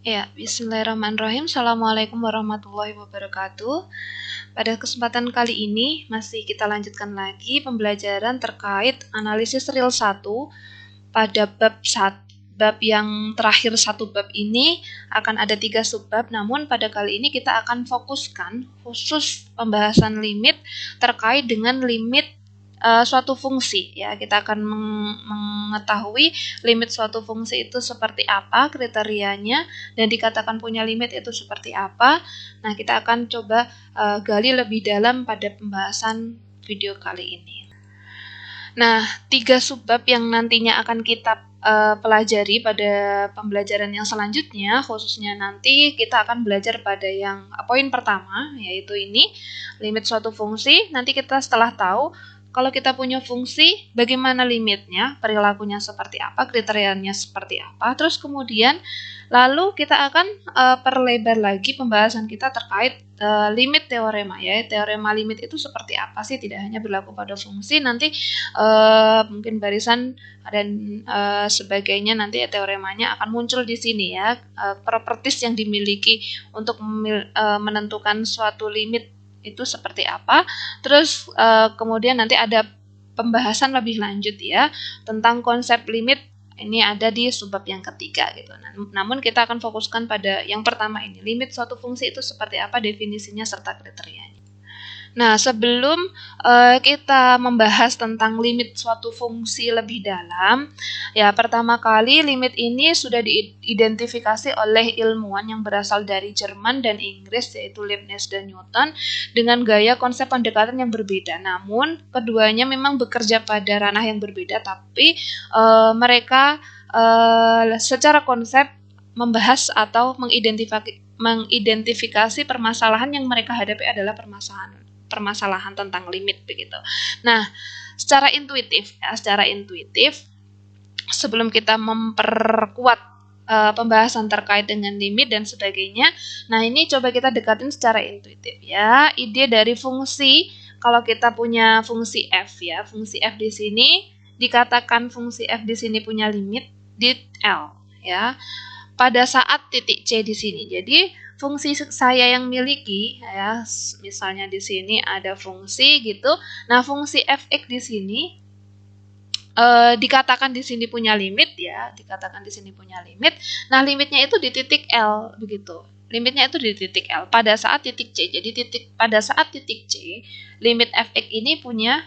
Ya, bismillahirrahmanirrahim. Assalamualaikum warahmatullahi wabarakatuh. Pada kesempatan kali ini masih kita lanjutkan lagi pembelajaran terkait analisis real 1 pada bab yang terakhir satu bab ini akan ada 3 subbab, namun pada kali ini kita akan fokuskan khusus pembahasan limit terkait dengan limit suatu fungsi ya. Kita akan mengetahui limit suatu fungsi itu seperti apa kriterianya dan dikatakan punya limit itu seperti apa. Nah, kita akan coba gali lebih dalam pada pembahasan video kali ini. Nah, 3 subbab yang nantinya akan kita pelajari pada pembelajaran yang selanjutnya, khususnya nanti kita akan belajar pada yang poin pertama, yaitu ini, limit suatu fungsi. Nanti kita setelah tahu kalau kita punya fungsi, bagaimana limitnya, perilakunya seperti apa, kriterianya seperti apa, terus kemudian lalu kita akan perlebar lagi pembahasan kita terkait limit teorema ya. Teorema limit itu seperti apa sih, tidak hanya berlaku pada fungsi, nanti mungkin barisan dan sebagainya nanti teoremanya akan muncul di sini ya. Properties yang dimiliki untuk menentukan suatu limit itu seperti apa. Terus kemudian nanti ada pembahasan lebih lanjut ya tentang konsep limit, ini ada di subbab yang ketiga gitu. Namun kita akan fokuskan pada yang pertama ini, limit suatu fungsi itu seperti apa, definisinya serta kriterianya. Nah, sebelum kita membahas tentang limit suatu fungsi lebih dalam, ya pertama kali limit ini sudah diidentifikasi oleh ilmuwan yang berasal dari Jerman dan Inggris, yaitu Leibniz dan Newton, dengan gaya konsep pendekatan yang berbeda. Namun, keduanya memang bekerja pada ranah yang berbeda, tapi mereka secara konsep membahas atau mengidentifikasi permasalahan yang mereka hadapi adalah permasalahan tentang limit begitu. Nah, secara intuitif sebelum kita memperkuat pembahasan terkait dengan limit dan sebagainya, nah ini coba kita dekatin secara intuitif ya. Ide dari fungsi, kalau kita punya fungsi f ya, fungsi f di sini dikatakan fungsi f di sini punya limit di L ya. Pada saat titik C di sini. Jadi fungsi saya yang miliki ya, misalnya di sini ada fungsi gitu. Nah, fungsi f(x) di sini dikatakan di sini punya limit ya, dikatakan di sini punya limit. Nah, limitnya itu di titik L begitu. Limitnya itu di titik L pada saat titik C. Jadi pada saat titik C, limit f(x) ini punya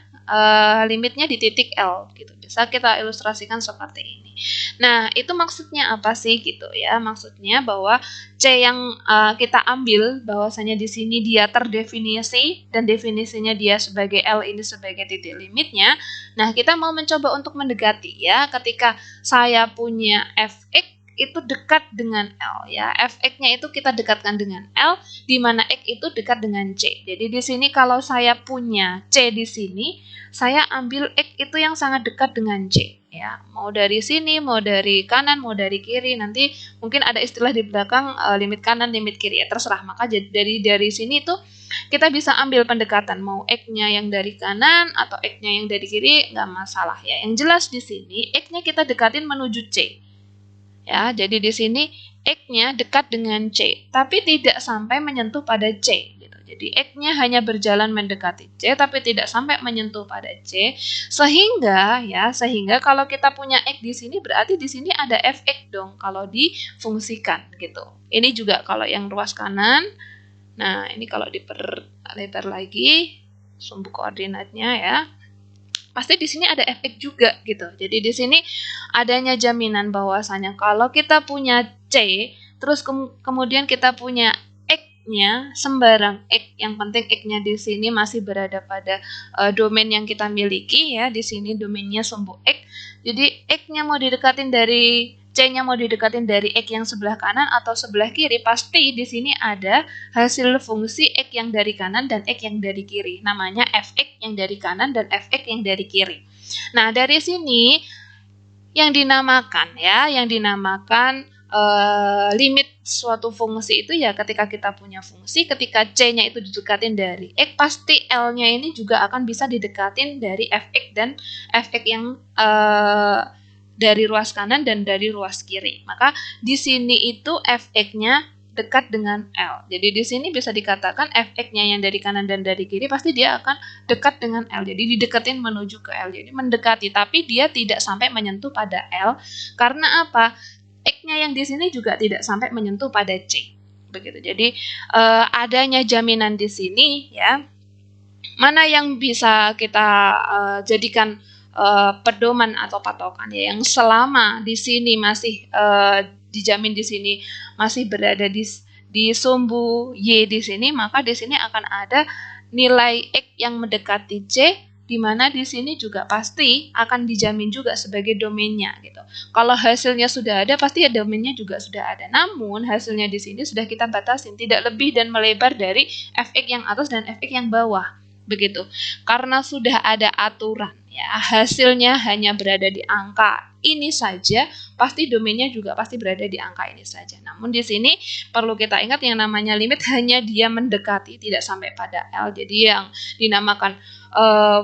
limitnya di titik L gitu. Bisa kita ilustrasikan seperti ini. Nah, itu maksudnya apa sih gitu ya? Maksudnya bahwa C yang kita ambil bahwasanya di sini dia terdefinisi dan definisinya dia sebagai L ini sebagai titik limitnya. Nah, kita mau mencoba untuk mendekati ya, ketika saya punya f(x) itu dekat dengan L ya. f(x)-nya itu kita dekatkan dengan L, di mana X itu dekat dengan C. Jadi di sini kalau saya punya C di sini, saya ambil X itu yang sangat dekat dengan C ya. Mau dari sini, mau dari kanan, mau dari kiri. Nanti mungkin ada istilah di belakang limit kanan, limit kiri ya, terserah. Maka dari sini tuh kita bisa ambil pendekatan, mau X-nya yang dari kanan atau X-nya yang dari kiri, nggak masalah ya. Yang jelas di sini X-nya kita dekatin menuju C. Ya, jadi di sini X-nya dekat dengan C, tapi tidak sampai menyentuh pada C gitu. Jadi X-nya hanya berjalan mendekati C, tapi tidak sampai menyentuh pada C, sehingga kalau kita punya X di sini berarti di sini ada f(x) dong kalau difungsikan gitu. Ini juga kalau yang ruas kanan. Nah, ini kalau diperlebar lagi sumbu koordinatnya ya, pasti di sini ada f(x) juga gitu. Jadi di sini adanya jaminan bahwasanya kalau kita punya C, terus kemudian kita punya X-nya sembarang X, yang penting X-nya di sini masih berada pada domain yang kita miliki ya. Di sini domainnya sumbu X. Jadi X-nya mau didekatin dari C-nya mau didekatin dari X yang sebelah kanan atau sebelah kiri, pasti di sini ada hasil fungsi X yang dari kanan dan X yang dari kiri. Namanya f(x) yang dari kanan dan f(x) yang dari kiri. Nah, dari sini yang dinamakan limit suatu fungsi itu ya, ketika kita punya fungsi, ketika C-nya itu didekatin dari X, pasti L-nya ini juga akan bisa didekatin dari f(x) dan f(x) yang dari ruas kanan dan dari ruas kiri. Maka di sini itu Fx-nya dekat dengan L. Jadi di sini bisa dikatakan Fx-nya yang dari kanan dan dari kiri pasti dia akan dekat dengan L. Jadi dideketin menuju ke L. Jadi mendekati, tapi dia tidak sampai menyentuh pada L. Karena apa? X-nya yang di sini juga tidak sampai menyentuh pada C. Begitu. Jadi adanya jaminan di sini ya. Mana yang bisa kita jadikan pedoman atau patokan ya, yang selama di sini masih dijamin di sini masih berada di sumbu Y di sini, maka di sini akan ada nilai X yang mendekati C, di mana di sini juga pasti akan dijamin juga sebagai domainnya gitu. Kalau hasilnya sudah ada, pasti ya domainnya juga sudah ada. Namun hasilnya di sini sudah kita batasin tidak lebih dan melebar dari Fx yang atas dan Fx yang bawah. Begitu. Karena sudah ada aturan ya, hasilnya hanya berada di angka ini saja, pasti domainnya juga pasti berada di angka ini saja. Namun di sini perlu kita ingat yang namanya limit hanya dia mendekati, tidak sampai pada L. Jadi yang dinamakan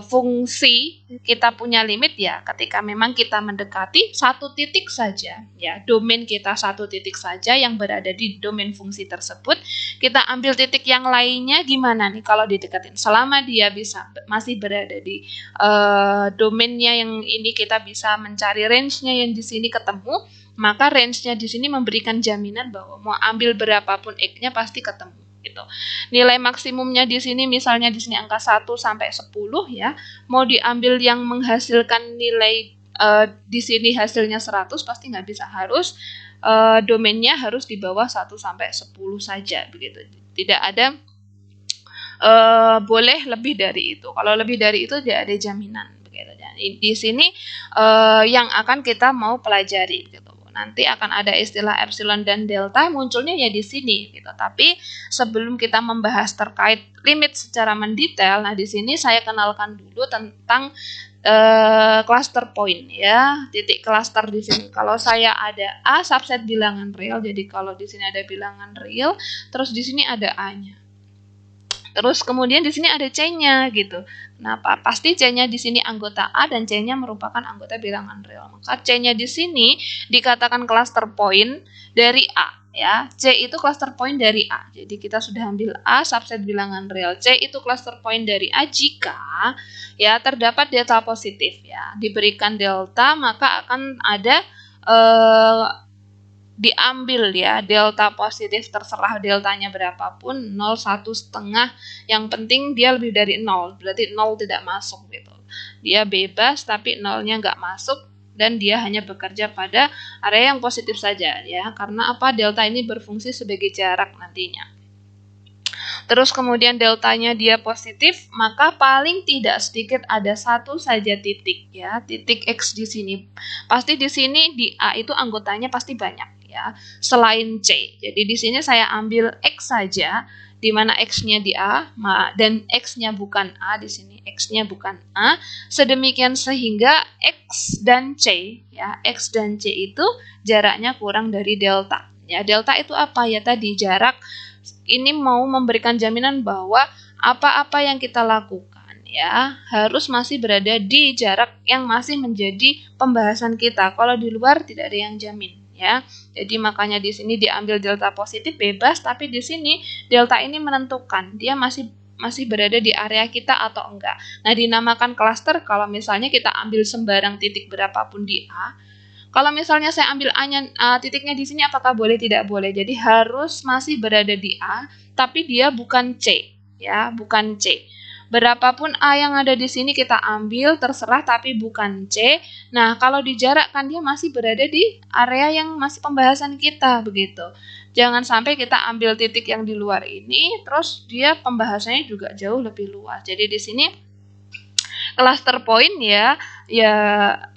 fungsi kita punya limit ya ketika memang kita mendekati satu titik saja ya, domain kita satu titik saja yang berada di domain fungsi tersebut. Kita ambil titik yang lainnya gimana nih kalau didekatin, selama dia bisa masih berada di domainnya yang ini, kita bisa mencari range-nya yang di sini ketemu, maka range-nya di sini memberikan jaminan bahwa mau ambil berapapun X-nya pasti ketemu gitu. Nilai maksimumnya di sini misalnya di sini angka 1 sampai 10 ya. Mau diambil yang menghasilkan nilai di sini hasilnya 100 pasti nggak bisa, harus domainnya harus di bawah 1 sampai 10 saja begitu. Tidak ada boleh lebih dari itu. Kalau lebih dari itu tidak ada jaminan begitu. Jadi di sini yang akan kita mau pelajari gitu. Nanti akan ada istilah epsilon dan delta munculnya ya di sini gitu. Tapi sebelum kita membahas terkait limit secara mendetail, nah di sini saya kenalkan dulu tentang cluster point ya, titik cluster di sini. Kalau saya ada A subset bilangan real, jadi kalau di sini ada bilangan real, terus di sini ada A-nya. Terus kemudian di sini ada C-nya gitu. Kenapa? Pasti C-nya di sini anggota A dan C-nya merupakan anggota bilangan real. Maka C-nya di sini dikatakan cluster point dari A ya. C itu cluster point dari A. Jadi kita sudah ambil A subset bilangan real. C itu cluster point dari A jika ya terdapat delta positif ya. Diberikan delta maka akan ada diambil ya delta positif, terserah deltanya berapapun, 0, 1,5, yang penting dia lebih dari 0, berarti 0 tidak masuk gitu. Dia bebas tapi 0-nya nggak masuk dan dia hanya bekerja pada area yang positif saja ya, karena apa? Delta ini berfungsi sebagai jarak nantinya. Terus kemudian deltanya dia positif, maka paling tidak sedikit ada satu saja titik ya, titik X di sini. Pasti di sini di A itu anggotanya pasti banyak ya, selain C. Jadi di sini saya ambil X saja, di mana X-nya di A dan X-nya bukan A, di sini X-nya bukan A. Sedemikian sehingga X dan C ya, X dan C itu jaraknya kurang dari delta. Ya, delta itu apa ya tadi? Jarak. Ini mau memberikan jaminan bahwa apa-apa yang kita lakukan ya harus masih berada di jarak yang masih menjadi pembahasan kita. Kalau di luar tidak ada yang jamin ya. Jadi makanya di sini diambil delta positif bebas, tapi di sini delta ini menentukan dia masih berada di area kita atau enggak. Nah, dinamakan cluster kalau misalnya kita ambil sembarang titik berapapun di A. Kalau misalnya saya ambil A-nya, titiknya di sini apakah boleh? Tidak boleh. Jadi harus masih berada di A, tapi dia bukan C, ya, bukan C. Berapapun A yang ada di sini kita ambil, terserah, tapi bukan C. Nah, kalau dijarakkan dia masih berada di area yang masih pembahasan kita, begitu. Jangan sampai kita ambil titik yang di luar ini, terus dia pembahasannya juga jauh lebih luas. Jadi di sini cluster point ya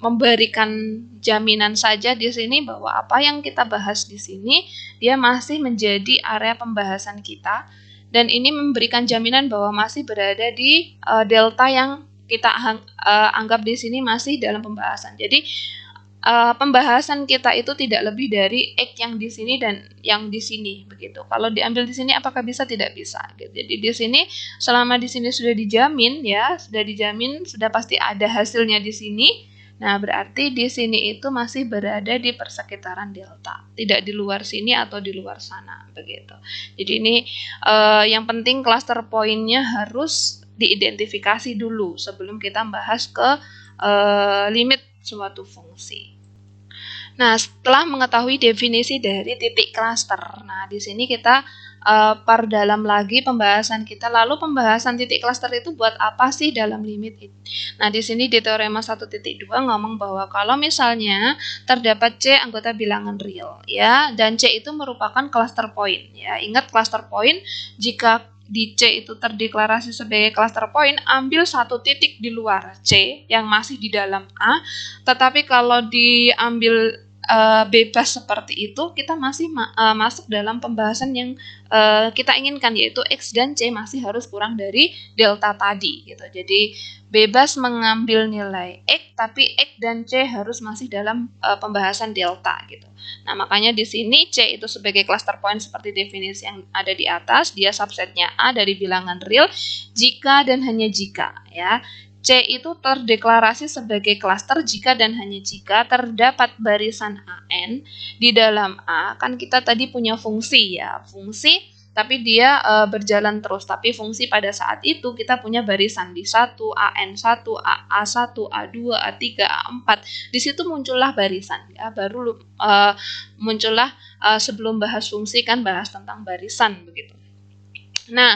memberikan jaminan saja di sini bahwa apa yang kita bahas di sini dia masih menjadi area pembahasan kita, dan ini memberikan jaminan bahwa masih berada di delta yang kita anggap di sini masih dalam pembahasan. Jadi pembahasan kita itu tidak lebih dari X yang di sini dan yang di sini begitu. Kalau diambil di sini apakah bisa? Tidak bisa. Jadi di sini selama di sini sudah dijamin ya, sudah dijamin, sudah pasti ada hasilnya di sini Nah, berarti di sini itu masih berada di persekitaran delta, tidak di luar sini atau di luar sana, begitu. Jadi ini yang penting cluster pointnya harus diidentifikasi dulu sebelum kita bahas ke limit suatu fungsi. Nah, setelah mengetahui definisi dari titik cluster, nah di sini kita perdalam lagi pembahasan kita. Lalu pembahasan titik cluster itu buat apa sih dalam limit itu? Nah, di sini di teorema 1.2 ngomong bahwa kalau misalnya terdapat C anggota bilangan real, ya, dan C itu merupakan cluster point, ya. Ingat cluster point, jika di C itu terdeklarasi sebagai cluster point, ambil satu titik di luar C yang masih di dalam A, tetapi kalau diambil bebas seperti itu, kita masih masuk dalam pembahasan yang kita inginkan, yaitu X dan C masih harus kurang dari delta tadi gitu. Jadi bebas mengambil nilai X, tapi X dan C harus masih dalam pembahasan delta gitu. Nah, makanya di sini C itu sebagai cluster point seperti definisi yang ada di atas, dia subsetnya A dari bilangan real jika dan hanya jika, ya. C itu terdeklarasi sebagai klaster jika dan hanya jika terdapat barisan AN di dalam A. Kan kita tadi punya fungsi, ya, fungsi tapi dia berjalan terus. Tapi fungsi pada saat itu kita punya barisan di 1, AN1, AA1, A2, A3, A4. Di situ muncullah barisan, ya. Baru muncullah sebelum bahas fungsi kan bahas tentang barisan begitu. Nah,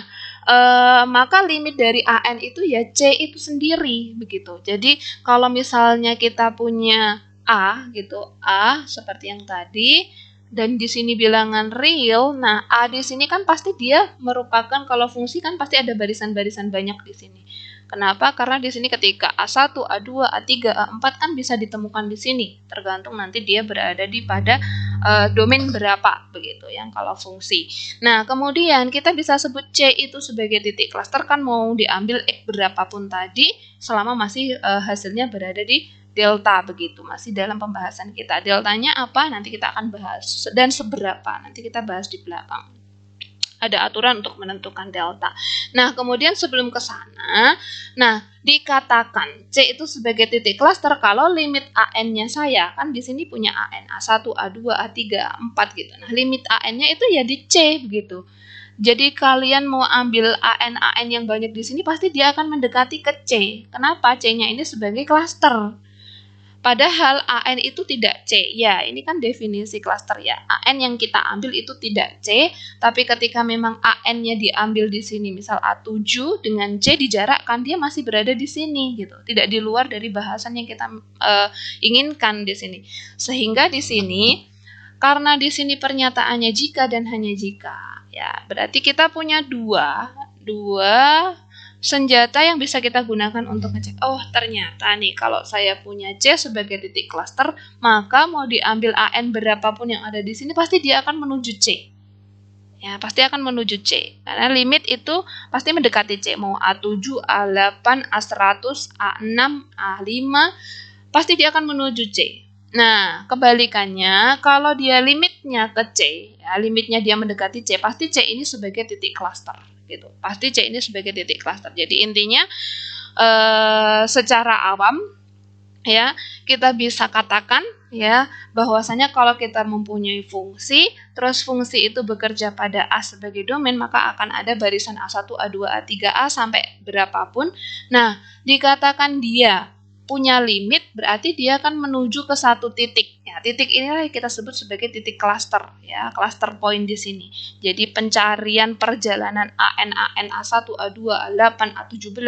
maka limit dari AN itu ya C itu sendiri begitu. Jadi kalau misalnya kita punya A gitu, A seperti yang tadi, dan di sini bilangan real, nah A di sini kan pasti dia merupakan, kalau fungsi kan pasti ada barisan-barisan banyak di sini. Kenapa? Karena di sini ketika A1, A2, A3, A4 kan bisa ditemukan di sini, tergantung nanti dia berada di pada domain berapa begitu yang kalau fungsi. Nah, kemudian kita bisa sebut C itu sebagai titik cluster kan mau diambil X berapapun tadi selama masih hasilnya berada di delta begitu, masih dalam pembahasan kita. Deltanya apa? Nanti kita akan bahas, dan seberapa nanti kita bahas di belakang. Ada aturan untuk menentukan delta. Nah, kemudian sebelum ke sana, nah dikatakan C itu sebagai titik cluster kalau limit AN-nya saya, kan di sini punya AN A1, A2, A3, A4 gitu. Nah, limit AN-nya itu ya di C begitu. Jadi kalian mau ambil AN yang banyak di sini pasti dia akan mendekati ke C. Kenapa? C-nya ini sebagai cluster. Padahal AN itu tidak C. Ya, ini kan definisi cluster ya. AN yang kita ambil itu tidak C, tapi ketika memang AN-nya diambil di sini, misal A7 dengan C dijarakkan, dia masih berada di sini gitu. Tidak di luar dari bahasan yang kita inginkan di sini. Sehingga di sini karena di sini pernyataannya jika dan hanya jika, ya, berarti kita punya dua senjata yang bisa kita gunakan untuk ngecek. Oh, ternyata nih kalau saya punya C sebagai titik cluster, maka mau diambil AN berapapun yang ada di sini pasti dia akan menuju C. Ya, pasti akan menuju C. Karena limit itu pasti mendekati C. Mau A7, A8, A100, A6, A5, pasti dia akan menuju C. Nah, kebalikannya, kalau dia limitnya ke C, ya, limitnya dia mendekati C, pasti C ini sebagai titik cluster. Gitu. Pasti C ini sebagai titik cluster. Jadi intinya secara awam ya kita bisa katakan ya bahwasanya kalau kita mempunyai fungsi, terus fungsi itu bekerja pada A sebagai domain, maka akan ada barisan A1, A2, A3, A sampai berapapun. Nah, dikatakan dia punya limit, berarti dia akan menuju ke satu titik. Ya, titik inilah yang kita sebut sebagai titik cluster, ya, cluster point di sini. Jadi pencarian perjalanan AN, A1, A2, A8, A17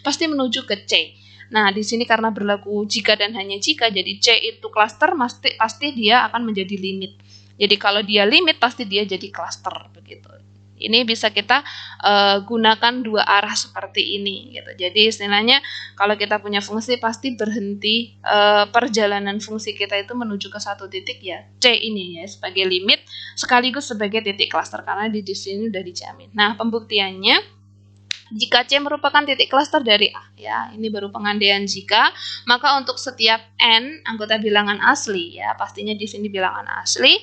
pasti menuju ke C. Nah, di sini karena berlaku jika dan hanya jika, jadi C itu cluster, pasti dia akan menjadi limit. Jadi kalau dia limit, pasti dia jadi cluster, begitu. Ini bisa kita gunakan dua arah seperti ini gitu. Jadi istilahnya kalau kita punya fungsi pasti berhenti perjalanan fungsi kita itu menuju ke satu titik ya C ini ya sebagai limit sekaligus sebagai titik cluster karena di sini udah dijamin. Nah, pembuktiannya jika C merupakan titik cluster dari A ya, ini baru pengandaian jika, maka untuk setiap N anggota bilangan asli ya, pastinya di sini bilangan asli,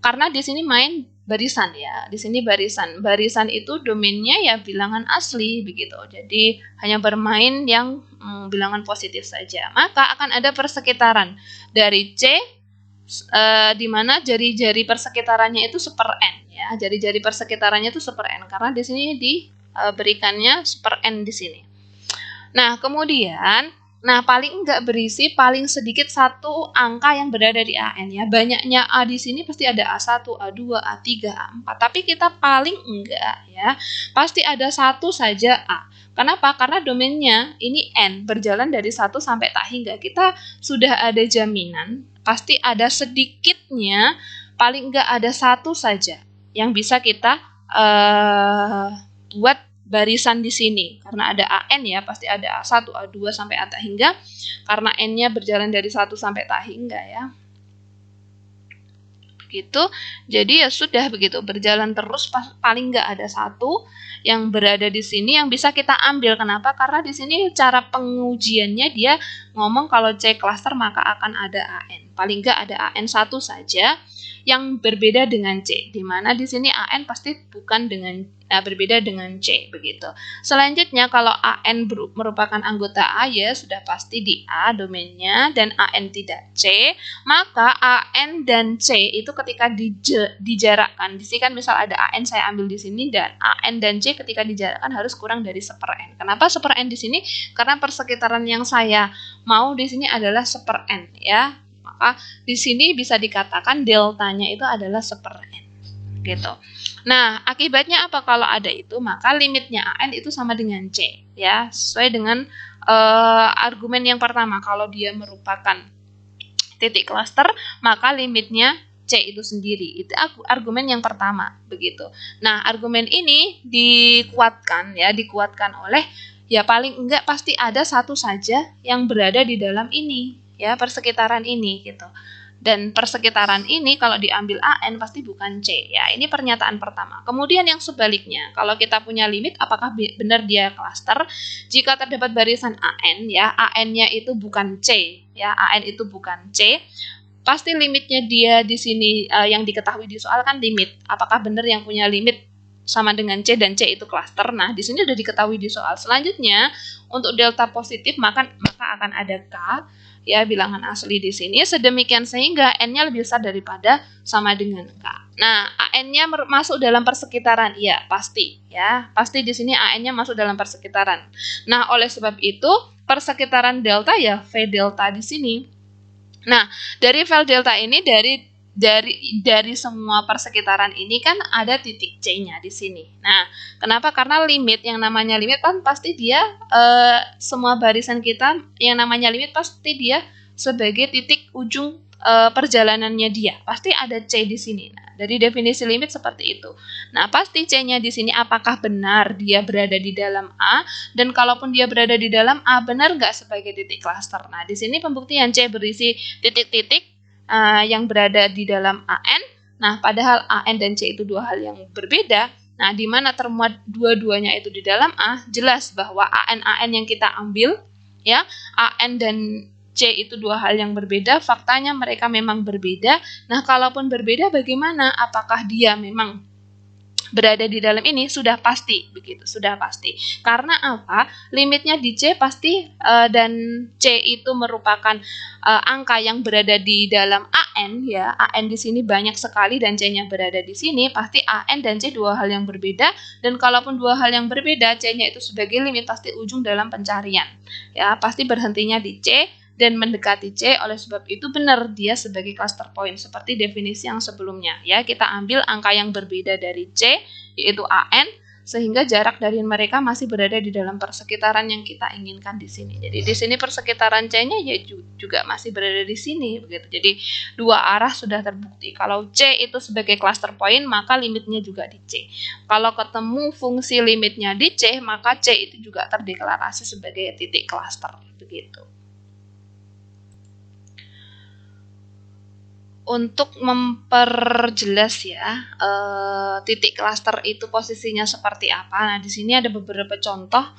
karena di sini main barisan ya. Di sini barisan. Barisan itu domainnya ya bilangan asli begitu. Jadi hanya bermain yang bilangan positif saja. Maka akan ada persekitaran dari C di mana jari-jari persekitarannya itu seper n ya. Jari-jari persekitarannya itu seper n karena di sini diberikannya seper n di sini. Nah, kemudian paling enggak berisi paling sedikit satu angka yang berada di AN ya. Banyaknya A di sini pasti ada A1, A2, A3, A4. Tapi kita paling enggak ya, pasti ada satu saja A. Kenapa? Karena domainnya ini N, berjalan dari 1 sampai tak hingga. Kita sudah ada jaminan, pasti ada sedikitnya, paling enggak ada satu saja yang bisa kita buat barisan di sini. Karena ada AN ya, pasti ada A1, A2 sampai A tak hingga. Karena N-nya berjalan dari 1 sampai tak hingga ya. Begitu. Jadi ya sudah begitu, berjalan terus paling nggak ada satu yang berada di sini yang bisa kita ambil. Kenapa? Karena di sini cara pengujiannya dia ngomong kalau C cluster maka akan ada AN. Paling nggak ada AN satu saja yang berbeda dengan C, di mana di sini AN pasti bukan berbeda dengan C begitu. Selanjutnya kalau AN merupakan anggota A ya sudah pasti di A domainnya dan AN tidak C, maka AN dan C itu ketika dijarakkan, di sini kan misal ada AN saya ambil di sini dan AN dan C ketika dijarakkan harus kurang dari seper N. Kenapa seper N di sini? Karena persekitaran yang saya mau di sini adalah seper N ya. Maka di sini bisa dikatakan deltanya itu adalah seper N gitu. Nah, akibatnya apa kalau ada itu? Maka limitnya AN itu sama dengan C ya, sesuai dengan argumen yang pertama. Kalau dia merupakan titik cluster, maka limitnya C itu sendiri. Itu argumen yang pertama begitu. Nah, argumen ini dikuatkan oleh ya paling enggak pasti ada satu saja yang berada di dalam ini ya, persekitaran ini gitu. Dan persekitaran ini kalau diambil AN pasti bukan C ya. Ini pernyataan pertama. Kemudian yang sebaliknya, kalau kita punya limit apakah benar dia cluster? Jika terdapat barisan AN ya, AN-nya itu bukan C ya, AN itu bukan C, pasti limitnya dia di sini yang diketahui di soal kan limit. Apakah benar yang punya limit sama dengan C dan C itu cluster? Nah, di sini sudah diketahui di soal. Selanjutnya, untuk delta positif maka akan ada K ya, bilangan asli di sini sedemikian sehingga N-nya lebih besar daripada sama dengan K. Nah, AN-nya masuk dalam persekitaran. Iya, pasti ya. Pasti di sini AN-nya masuk dalam persekitaran. Nah, oleh sebab itu persekitaran delta ya V delta di sini. Nah, dari V delta ini dari semua persekitaran ini kan ada titik C-nya di sini. Nah, kenapa? Karena limit, yang namanya limit kan pasti dia semua barisan kita yang namanya limit pasti dia sebagai titik ujung perjalanannya dia. Pasti ada C di sini. Nah, dari definisi limit seperti itu. Nah, pasti C-nya di sini apakah benar dia berada di dalam A, dan kalaupun dia berada di dalam A, benar nggak sebagai titik cluster. Nah, di sini pembuktian C berisi titik-titik yang berada di dalam AN. Nah, padahal AN dan C itu dua hal yang berbeda. Nah, di mana termuat dua-duanya itu di dalam A, jelas bahwa AN yang kita ambil ya, AN dan C itu dua hal yang berbeda, faktanya mereka memang berbeda. Nah, kalaupun berbeda bagaimana? Apakah dia memang berada di dalam ini? Sudah pasti begitu, sudah pasti. Karena apa? Limitnya di C pasti dan C itu merupakan angka yang berada di dalam AN ya. AN di sini banyak sekali dan C-nya berada di sini, pasti AN dan C dua hal yang berbeda, dan kalaupun dua hal yang berbeda, C-nya itu sebagai limit pasti ujung dalam pencarian. Ya, pasti berhentinya di C dan mendekati C, oleh sebab itu benar dia sebagai cluster point seperti definisi yang sebelumnya ya. Kita ambil angka yang berbeda dari C yaitu AN, sehingga jarak dari mereka masih berada di dalam persekitaran yang kita inginkan di sini. Jadi di sini persekitaran C-nya ya juga masih berada di sini begitu. Jadi dua arah sudah terbukti. Kalau C itu sebagai cluster point, maka limitnya juga di C. Kalau ketemu fungsi limitnya di C, maka C itu juga terdeklarasi sebagai titik cluster begitu. Untuk memperjelas ya titik cluster itu posisinya seperti apa. Nah, di sini ada beberapa contoh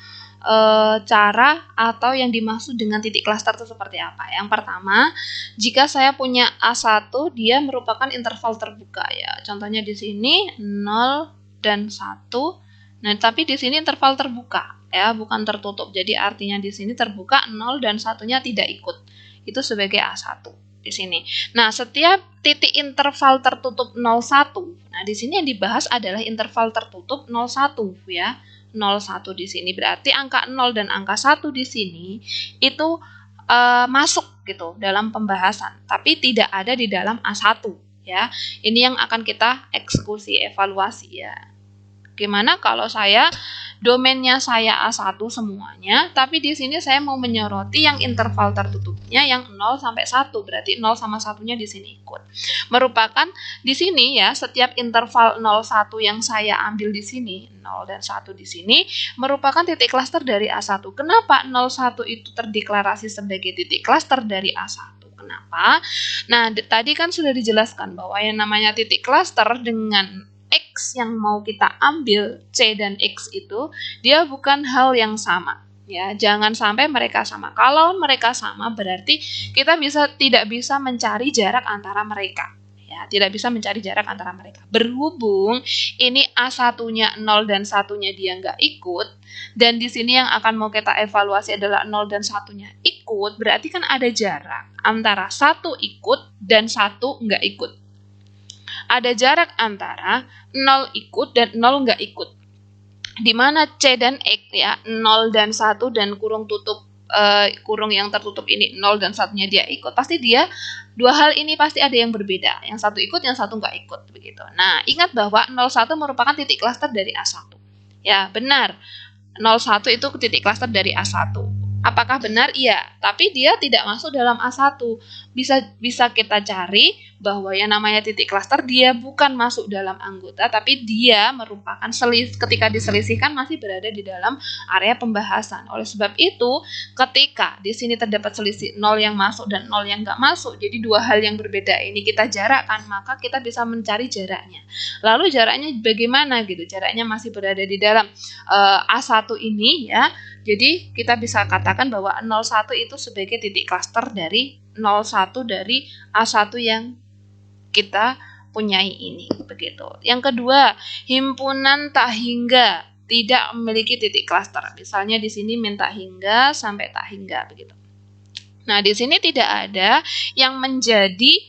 cara atau yang dimaksud dengan titik klaster itu seperti apa. Yang pertama, jika saya punya A1, dia merupakan interval terbuka ya. Contohnya di sini 0 dan 1. Nah, tapi di sini interval terbuka ya, bukan tertutup. Jadi artinya di sini terbuka 0 dan 1-nya tidak ikut. Itu sebagai A1 di sini. Nah, setiap titik interval tertutup 01. Nah, di sini yang dibahas adalah interval tertutup 01 ya. 01 di sini berarti angka 0 dan angka 1 di sini itu masuk gitu dalam pembahasan, tapi tidak ada di dalam A1 ya. Ini yang akan kita eksekusi evaluasi ya. Gimana kalau saya domainnya saya A1 semuanya, tapi di sini saya mau menyoroti yang interval tertutupnya yang 0 sampai 1, berarti 0 sama 1-nya di sini ikut. Merupakan di sini ya, setiap interval 01 yang saya ambil di sini, 0 dan 1 di sini, merupakan titik klaster dari A1. Kenapa 01 itu terdeklarasi sebagai titik klaster dari A1? Kenapa? Nah, tadi kan sudah dijelaskan bahwa yang namanya titik klaster dengan X yang mau kita ambil, C dan X itu, dia bukan hal yang sama. Ya, jangan sampai mereka sama. Kalau mereka sama, berarti kita tidak bisa mencari jarak antara mereka. Ya, tidak bisa mencari jarak antara mereka. Berhubung ini A1-nya 0 dan 1-nya dia nggak ikut, dan di sini yang akan mau kita evaluasi adalah 0 dan 1-nya ikut, berarti kan ada jarak antara 1 ikut dan 1 nggak ikut. Ada jarak antara 0 ikut dan 0 nggak ikut. Di mana C dan X ya, 0 dan 1 dan kurung tutup kurung yang tertutup ini 0 dan 1-nya dia ikut. Pasti dia dua hal ini pasti ada yang berbeda. Yang satu ikut, yang satu nggak ikut begitu. Nah, ingat bahwa 01 merupakan titik klaster dari A1. Ya, benar. 01 itu titik klaster dari A1. Apakah benar? Iya, tapi dia tidak masuk dalam A1. Bisa kita cari bahwa yang namanya titik klaster dia bukan masuk dalam anggota, tapi dia merupakan ketika diselisihkan masih berada di dalam area pembahasan. Oleh sebab itu, ketika di sini terdapat selisih 0 yang masuk dan 0 yang nggak masuk, jadi dua hal yang berbeda ini kita jarakkan, maka kita bisa mencari jaraknya. Lalu jaraknya bagaimana gitu? Jaraknya masih berada di dalam A1 ini ya. Jadi kita bisa katakan bahwa 01 itu sebagai titik klaster dari 01 dari A1 yang kita punyai ini begitu. Yang kedua, himpunan tak hingga tidak memiliki titik klaster. Misalnya di sini min tak hingga sampai tak hingga begitu. Nah, di sini tidak ada yang menjadi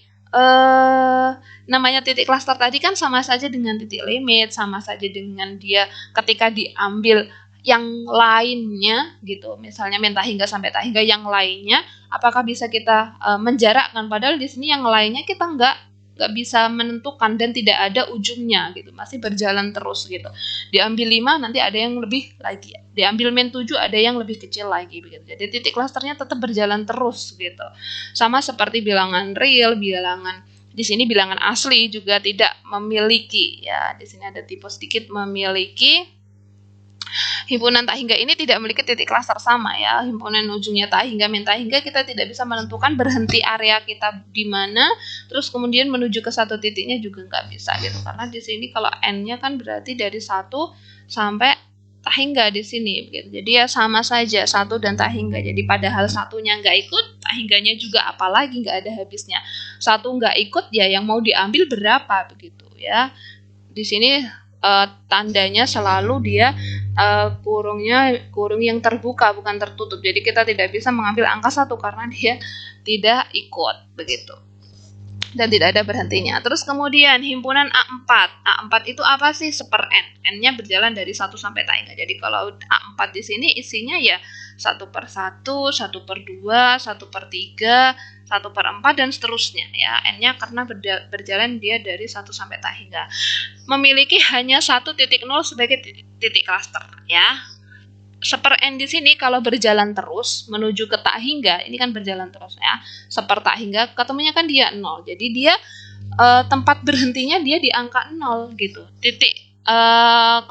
namanya titik klaster tadi kan sama saja dengan titik limit, sama saja dengan dia ketika diambil yang lainnya gitu, misalnya min tak hingga sampai tak hingga yang lainnya, apakah bisa kita menjarakkan? Padahal di sini yang lainnya kita nggak bisa menentukan dan tidak ada ujungnya gitu, masih berjalan terus gitu. Diambil 5 nanti ada yang lebih lagi, diambil min 7 ada yang lebih kecil lagi begitu. Jadi titik klasternya tetap berjalan terus gitu. Sama seperti bilangan real, bilangan di sini bilangan asli juga tidak memiliki ya. Di sini ada tipe sedikit memiliki. Himpunan tak hingga ini tidak memiliki titik klaster sama ya. Himpunan ujungnya tak hingga, min tak hingga kita tidak bisa menentukan berhenti area kita di mana, terus kemudian menuju ke satu titiknya juga nggak bisa gitu. Karena di sini kalau n-nya kan berarti dari 1 sampai tak hingga di sini begitu. Jadi ya sama saja 1 dan tak hingga. Jadi padahal satunya nggak ikut, tak hingganya juga apalagi nggak ada habisnya. 1 nggak ikut ya yang mau diambil berapa begitu ya. Di sini tandanya selalu dia kurung yang terbuka bukan tertutup. Jadi kita tidak bisa mengambil angka 1 karena dia tidak ikut begitu. Dan tidak ada berhentinya. Terus kemudian himpunan A4. A4 itu apa sih? Seper N. N-nya berjalan dari 1 sampai tak hingga. Jadi kalau A4 di sini isinya ya 1/1, 1/2, 1/3, 1/4 dan seterusnya ya. N-nya karena berjalan dia dari 1 sampai tak hingga. Memiliki hanya 1 titik 0 sebagai titik klaster ya. Seper N di sini kalau berjalan terus menuju ke tak hingga, ini kan berjalan terus ya. Seper tak hingga ketemunya kan dia 0. Jadi dia tempat berhentinya dia di angka 0 gitu. Titik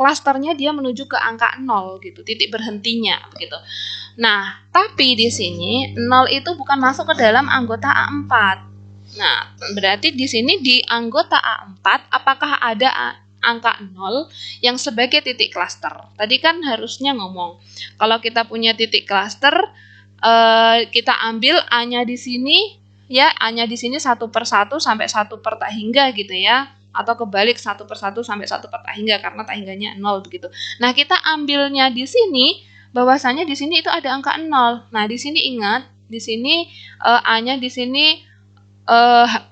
klasternya dia menuju ke angka 0 gitu, titik berhentinya begitu. Nah, tapi di sini 0 itu bukan masuk ke dalam anggota A4. Nah, berarti di sini di anggota A4 apakah ada angka 0 yang sebagai titik klaster. Tadi kan harusnya ngomong, kalau kita punya titik klaster, kita ambil A-nya di sini, ya, A-nya di sini 1/1 sampai 1 per tak hingga gitu ya. Atau kebalik 1/1 sampai 1 per tak hingga karena tak hingganya 0 begitu. Nah, kita ambilnya di sini, bahwasanya di sini itu ada angka 0. Nah, di sini ingat, di sini A-nya di sini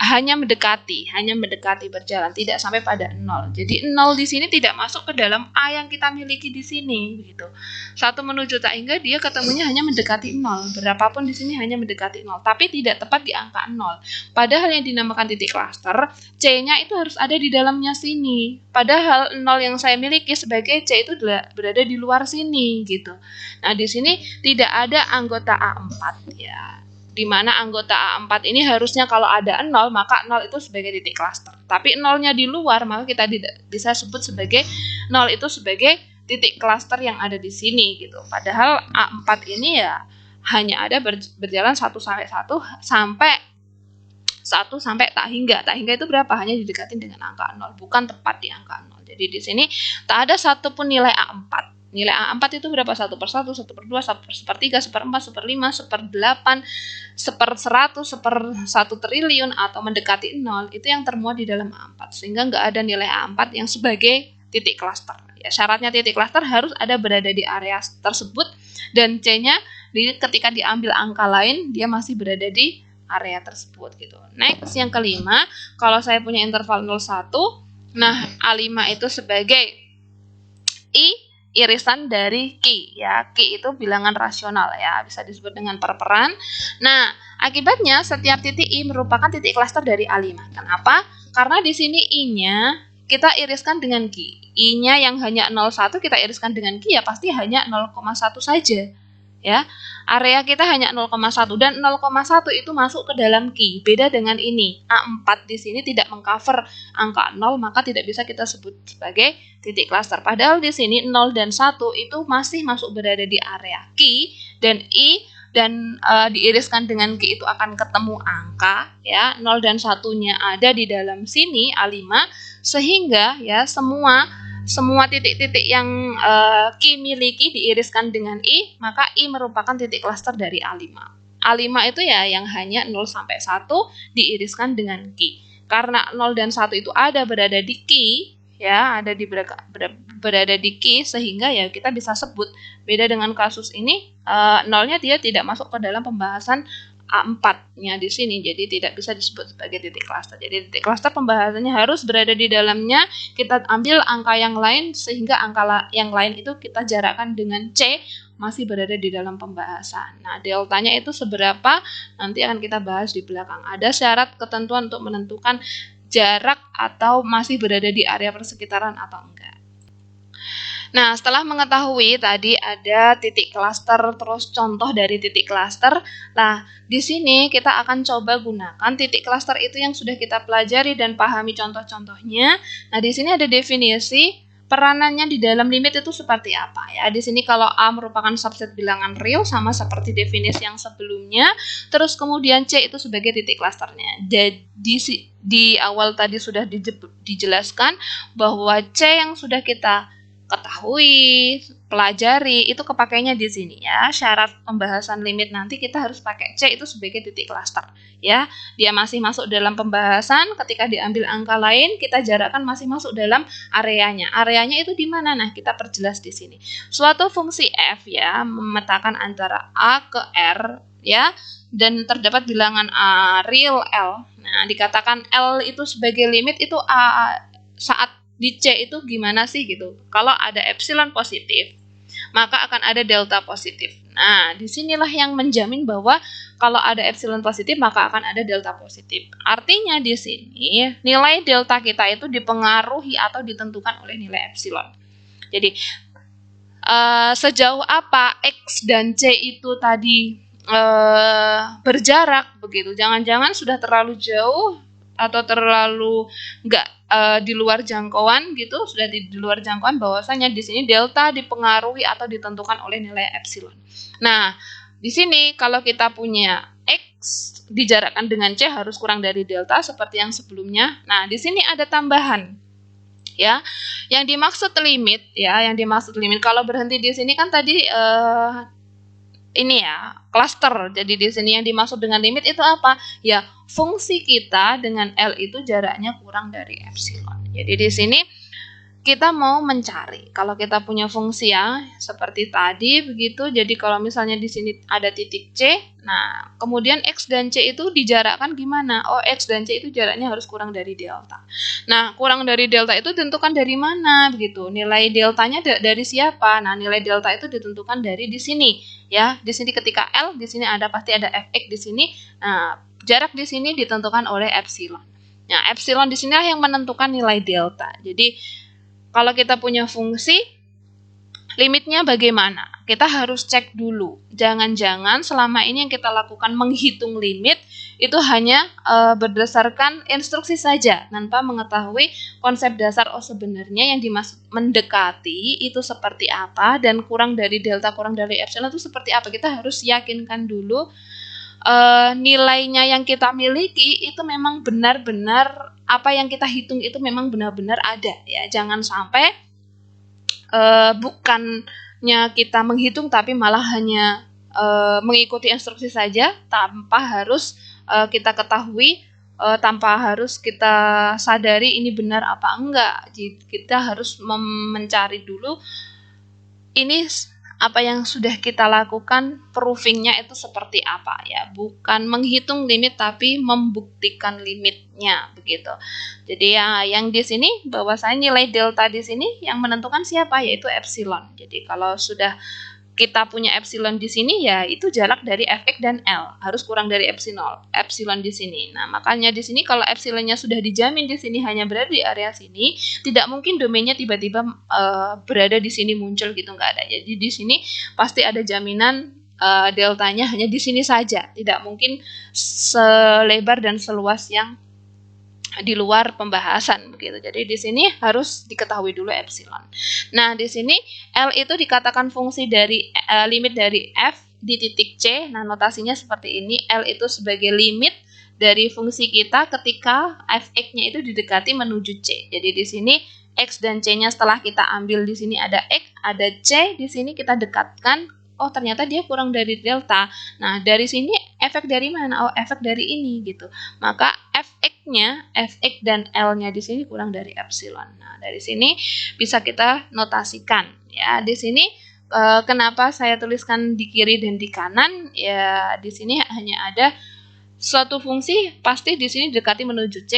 hanya mendekati berjalan, tidak sampai pada 0. Jadi 0 di sini tidak masuk ke dalam A yang kita miliki di sini begitu. 1 menuju tak hingga dia ketemunya hanya mendekati 0. Berapapun di sini hanya mendekati 0, tapi tidak tepat di angka 0. Padahal yang dinamakan titik klaster, C-nya itu harus ada di dalamnya sini. Padahal 0 yang saya miliki sebagai C itu berada di luar sini gitu. Nah, di sini tidak ada anggota A4 ya. Di mana anggota A4 ini harusnya kalau ada 0, maka 0 itu sebagai titik klaster. Tapi 0-nya di luar, maka kita tidak bisa sebut sebagai 0 itu sebagai titik klaster yang ada di sini gitu. Padahal A4 ini ya hanya ada berjalan 1 sampai 1 sampai tak hingga. Tak hingga itu berapa? Hanya didekatin dengan angka 0, bukan tepat di angka 0. Jadi di sini tak ada satupun nilai A4. Nilai A4 itu berapa? 1/1, 1/2, 1/3, 1/4, 1/5, 1/8, 1/100, 1 triliun atau mendekati 0, itu yang termuat di dalam A4. Sehingga nggak ada nilai A4 yang sebagai titik klaster. Ya, syaratnya titik klaster harus ada berada di area tersebut dan C-nya ketika diambil angka lain dia masih berada di area tersebut gitu. Next, yang kelima, kalau saya punya interval 0,1, nah A5 itu sebagai irisan dari Ki ya. Ki itu bilangan rasional ya, bisa disebut dengan perperan. Nah, akibatnya setiap titik I merupakan titik klaster dari A5. Kenapa? Karena di sini I-nya kita iriskan dengan Ki. I-nya yang hanya 0,1 kita iriskan dengan Ki ya pasti hanya 0,1 saja. Ya. Area kita hanya 0,1 dan 0,1 itu masuk ke dalam Ki. Beda dengan ini. A4 di sini tidak mengcover angka 0, maka tidak bisa kita sebut sebagai titik klaster. Padahal di sini 0 dan 1 itu masih masuk berada di area Ki dan I dan diiriskan dengan Ki itu akan ketemu angka ya. 0 dan 1-nya ada di dalam sini A5 sehingga ya semua titik-titik yang Ki miliki diiriskan dengan I, maka I merupakan titik klaster dari A5. A5 itu ya yang hanya 0 sampai 1 diiriskan dengan Ki. Karena 0 dan 1 itu ada berada di Ki, ya, berada di Ki sehingga ya kita bisa sebut. Beda dengan kasus ini, 0-nya dia tidak masuk ke dalam pembahasan A4-nya di sini, jadi tidak bisa disebut sebagai titik klaster. Jadi titik klaster pembahasannya harus berada di dalamnya, kita ambil angka yang lain sehingga angka yang lain itu kita jarakkan dengan C masih berada di dalam pembahasan. Nah, deltanya itu seberapa nanti akan kita bahas di belakang. Ada syarat ketentuan untuk menentukan jarak atau masih berada di area persekitaran atau enggak. Nah, setelah mengetahui tadi ada titik klaster, terus contoh dari titik klaster. Nah, di sini kita akan coba gunakan titik klaster itu yang sudah kita pelajari dan pahami contoh-contohnya. Nah, di sini ada definisi peranannya di dalam limit itu seperti apa ya. Di sini kalau A merupakan subset bilangan real sama seperti definisi yang sebelumnya. Terus kemudian C itu sebagai titik klasternya. Jadi di awal tadi sudah dijelaskan bahwa C yang sudah kita ketahui, pelajari, itu kepakainya di sini ya. Syarat pembahasan limit nanti kita harus pakai C itu sebagai titik klaster ya. Dia masih masuk dalam pembahasan, ketika diambil angka lain kita jarakkan masih masuk dalam areanya. Areanya itu di mana? Nah, kita perjelas di sini. Suatu fungsi f ya memetakan antara A ke R ya dan terdapat bilangan A real L. Nah, dikatakan L itu sebagai limit itu A saat di C itu gimana sih gitu. Kalau ada epsilon positif, maka akan ada delta positif. Nah, disinilah yang menjamin bahwa kalau ada epsilon positif, maka akan ada delta positif. Artinya di sini nilai delta kita itu dipengaruhi atau ditentukan oleh nilai epsilon. Jadi sejauh apa X dan C itu tadi berjarak begitu. Jangan-jangan sudah terlalu jauh atau terlalu enggak di luar jangkauan gitu, sudah di luar jangkauan, bahwasanya di sini delta dipengaruhi atau ditentukan oleh nilai epsilon. Nah, di sini kalau kita punya X dijarakkan dengan C harus kurang dari delta seperti yang sebelumnya. Nah, di sini ada tambahan. ya. Yang dimaksud limit ya, yang dimaksud limit kalau berhenti di sini kan tadi ini ya, cluster. Jadi di sini yang dimaksud dengan limit itu apa? Ya, fungsi kita dengan L itu jaraknya kurang dari epsilon. Jadi di sini kita mau mencari, kalau kita punya fungsi ya seperti tadi begitu, jadi kalau misalnya di sini ada titik C, nah kemudian X dan C itu dijarakkan gimana? Oh, X dan C itu jaraknya harus kurang dari delta. Nah, kurang dari delta itu ditentukan dari mana begitu? Nilai deltanya dari siapa? Nah, nilai delta itu ditentukan dari di sini ya. Di sini ketika L, di sini pasti ada Fx di sini. Nah, jarak di sini ditentukan oleh epsilon. Nah, epsilon di sinilah yang menentukan nilai delta. Jadi kalau kita punya fungsi, limitnya bagaimana? Kita harus cek dulu. Jangan-jangan selama ini yang kita lakukan menghitung limit itu hanya berdasarkan instruksi saja, tanpa mengetahui konsep dasar sebenarnya yang dimaksud mendekati itu seperti apa, dan kurang dari delta, kurang dari epsilon itu seperti apa. Kita harus yakinkan dulu nilainya yang kita miliki itu memang benar-benar apa yang kita hitung itu memang benar-benar ada ya. Jangan sampai bukannya kita menghitung tapi malah hanya mengikuti instruksi saja tanpa harus kita ketahui, tanpa harus kita sadari ini benar apa enggak. Jadi kita harus mencari dulu ini apa yang sudah kita lakukan, proofingnya itu seperti apa ya, bukan menghitung limit tapi membuktikan limitnya begitu. Jadi ya yang di sini bahwasanya nilai delta di sini yang menentukan siapa, yaitu epsilon. Jadi kalau sudah kita punya epsilon di sini ya itu jarak dari Fx dan L harus kurang dari epsilon di sini. Nah, makanya di sini kalau epsilonnya sudah dijamin di sini hanya berada di area sini, tidak mungkin domainnya tiba-tiba berada di sini muncul gitu, nggak ada. Jadi di sini pasti ada jaminan deltanya hanya di sini saja, tidak mungkin selebar dan seluas yang di luar pembahasan begitu. Jadi di sini harus diketahui dulu epsilon. Nah, di sini L itu dikatakan fungsi dari limit dari F di titik C. Nah, notasinya seperti ini. L itu sebagai limit dari fungsi kita ketika Fx-nya itu didekati menuju C. Jadi di sini X dan C-nya setelah kita ambil di sini ada X, ada C, di sini kita dekatkan. Oh, ternyata dia kurang dari delta. Nah, dari sini efek dari mana? Oh, efek dari ini gitu. Maka Fx-nya, Fx dan L-nya di sini kurang dari epsilon. Nah, dari sini bisa kita notasikan ya. Di sini kenapa saya tuliskan di kiri dan di kanan? Ya, di sini hanya ada suatu fungsi pasti di sini dekati menuju C.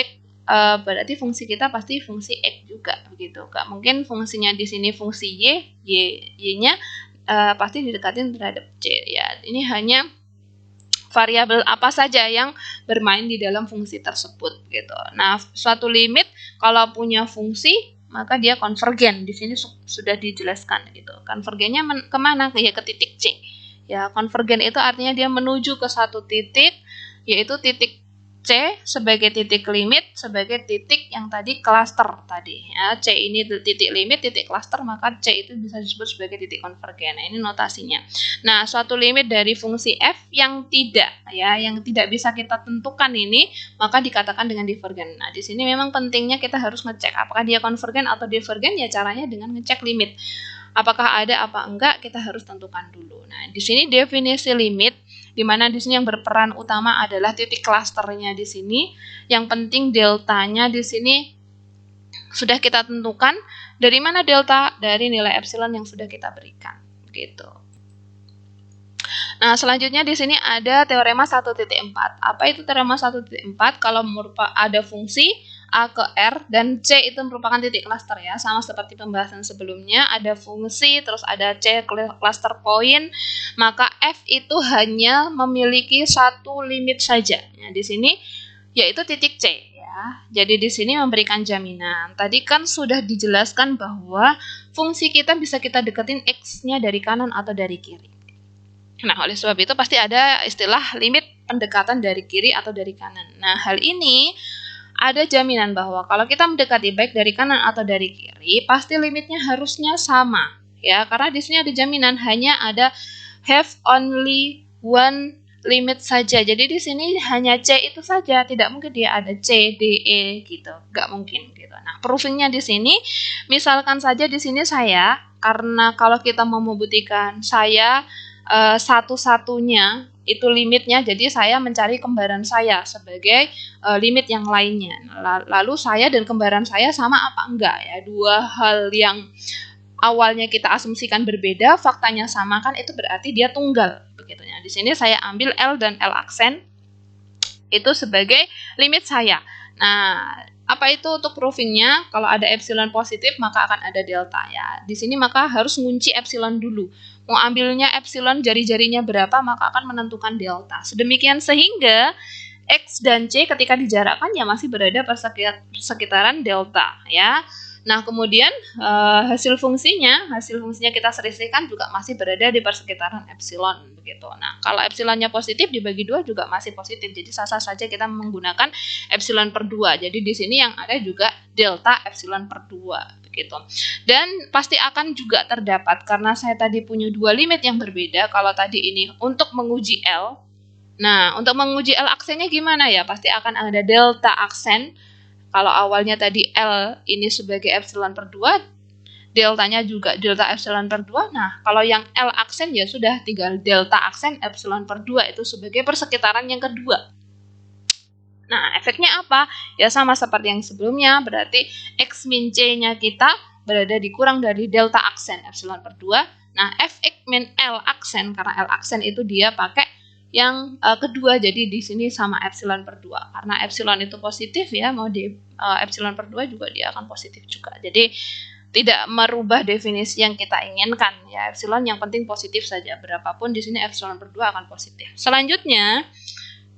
Berarti fungsi kita pasti fungsi X juga begitu. Gak mungkin fungsinya di sini fungsi Y-nya pasti didekatin terhadap C ya. Ini hanya variabel apa saja yang bermain di dalam fungsi tersebut gitu. Nah, suatu limit kalau punya fungsi maka dia konvergen. Di sini sudah dijelaskan gitu. Konvergennya kemana? Ya ke titik C. Ya, konvergen itu artinya dia menuju ke satu titik, yaitu titik C sebagai titik limit, sebagai titik yang tadi cluster tadi ya. C ini titik limit, titik cluster, maka C itu bisa disebut sebagai titik konvergen. Nah, ini notasinya. Nah, suatu limit dari fungsi F yang tidak bisa kita tentukan ini, maka dikatakan dengan divergen. Nah, di sini memang pentingnya kita harus ngecek apakah dia konvergen atau divergen, ya caranya dengan ngecek limit. Apakah ada apa enggak, kita harus tentukan dulu. Nah, di sini definisi limit, di mana di sini yang berperan utama adalah titik klasternya di sini. Yang penting deltanya di sini sudah kita tentukan. Dari mana delta? Dari nilai epsilon yang sudah kita berikan. Begitu. Nah, selanjutnya di sini ada teorema 1.4. Apa itu teorema 1.4? Kalau ada fungsi A ke R dan C itu merupakan titik cluster ya, sama seperti pembahasan sebelumnya, ada fungsi terus ada C cluster point, maka F itu hanya memiliki satu limit saja. Nah, di sini yaitu titik C ya. Jadi di sini memberikan jaminan. Tadi kan sudah dijelaskan bahwa fungsi kita bisa kita deketin X-nya dari kanan atau dari kiri. Nah, oleh sebab itu pasti ada istilah limit pendekatan dari kiri atau dari kanan. Nah, hal ini ada jaminan bahwa kalau kita mendekati baik dari kanan atau dari kiri, pasti limitnya harusnya sama. Ya, karena di sini ada jaminan hanya ada have only one limit saja. Jadi di sini hanya C itu saja, tidak mungkin dia ada C, D, E gitu, nggak mungkin gitu. Nah, proofingnya di sini, misalkan saja di sini saya, karena kalau kita mau membuktikan saya satu-satunya itu limitnya, jadi saya mencari kembaran saya sebagai limit yang lainnya. Lalu saya dan kembaran saya sama apa enggak ya? Dua hal yang awalnya kita asumsikan berbeda, faktanya sama kan, itu berarti dia tunggal begitu ya. Di sini saya ambil L dan L aksen itu sebagai limit saya. Nah, apa itu untuk proofingnya? Kalau ada epsilon positif maka akan ada delta ya. Di sini maka harus ngunci epsilon dulu. Mau ambilnya epsilon jari-jarinya berapa maka akan menentukan delta. Sedemikian sehingga X dan C ketika dijarakkan ya masih berada persekitaran delta ya. Nah, kemudian hasil fungsinya kita selisihkan juga masih berada di persekitaran epsilon begitu. Nah, kalau epsilonnya positif dibagi 2 juga masih positif. Jadi sah-sah saja kita menggunakan epsilon per 2. Jadi di sini yang ada juga delta epsilon per 2 begitu. Dan pasti akan juga terdapat karena saya tadi punya dua limit yang berbeda. Kalau tadi ini untuk menguji L. Nah, untuk menguji L aksennya gimana ya? Pasti akan ada delta aksen. Kalau awalnya tadi L ini sebagai epsilon per 2, deltanya juga delta epsilon per 2. Nah, kalau yang L aksen ya sudah tinggal delta aksen epsilon per 2 itu sebagai persekitaran yang kedua. Nah, efeknya apa? Ya sama seperti yang sebelumnya, berarti X min C-nya kita berada di kurang dari delta aksen epsilon per 2. Nah, Fx min L aksen, karena L aksen itu dia pakai yang kedua, jadi di sini sama epsilon per 2. Karena epsilon itu positif ya, mau di epsilon per 2 juga dia akan positif juga. Jadi tidak merubah definisi yang kita inginkan ya, epsilon yang penting positif saja. Berapapun di sini epsilon per 2 akan positif. Selanjutnya,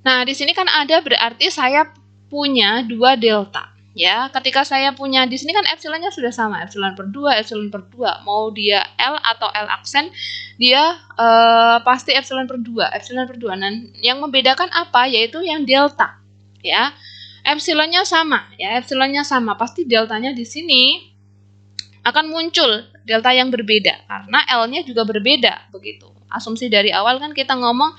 nah di sini kan ada berarti saya punya dua delta. Ya, ketika saya punya di sini kan epsilonnya sudah sama, epsilon per 2, epsilon per 2. Mau dia L atau L aksen, dia pasti epsilon per 2, epsilon per 2. Nah, yang membedakan apa? Yaitu yang delta. Ya. Epsilonnya sama, ya, epsilonnya sama. Pasti deltanya di sini akan muncul delta yang berbeda karena L-nya juga berbeda begitu. Asumsi dari awal kan kita ngomong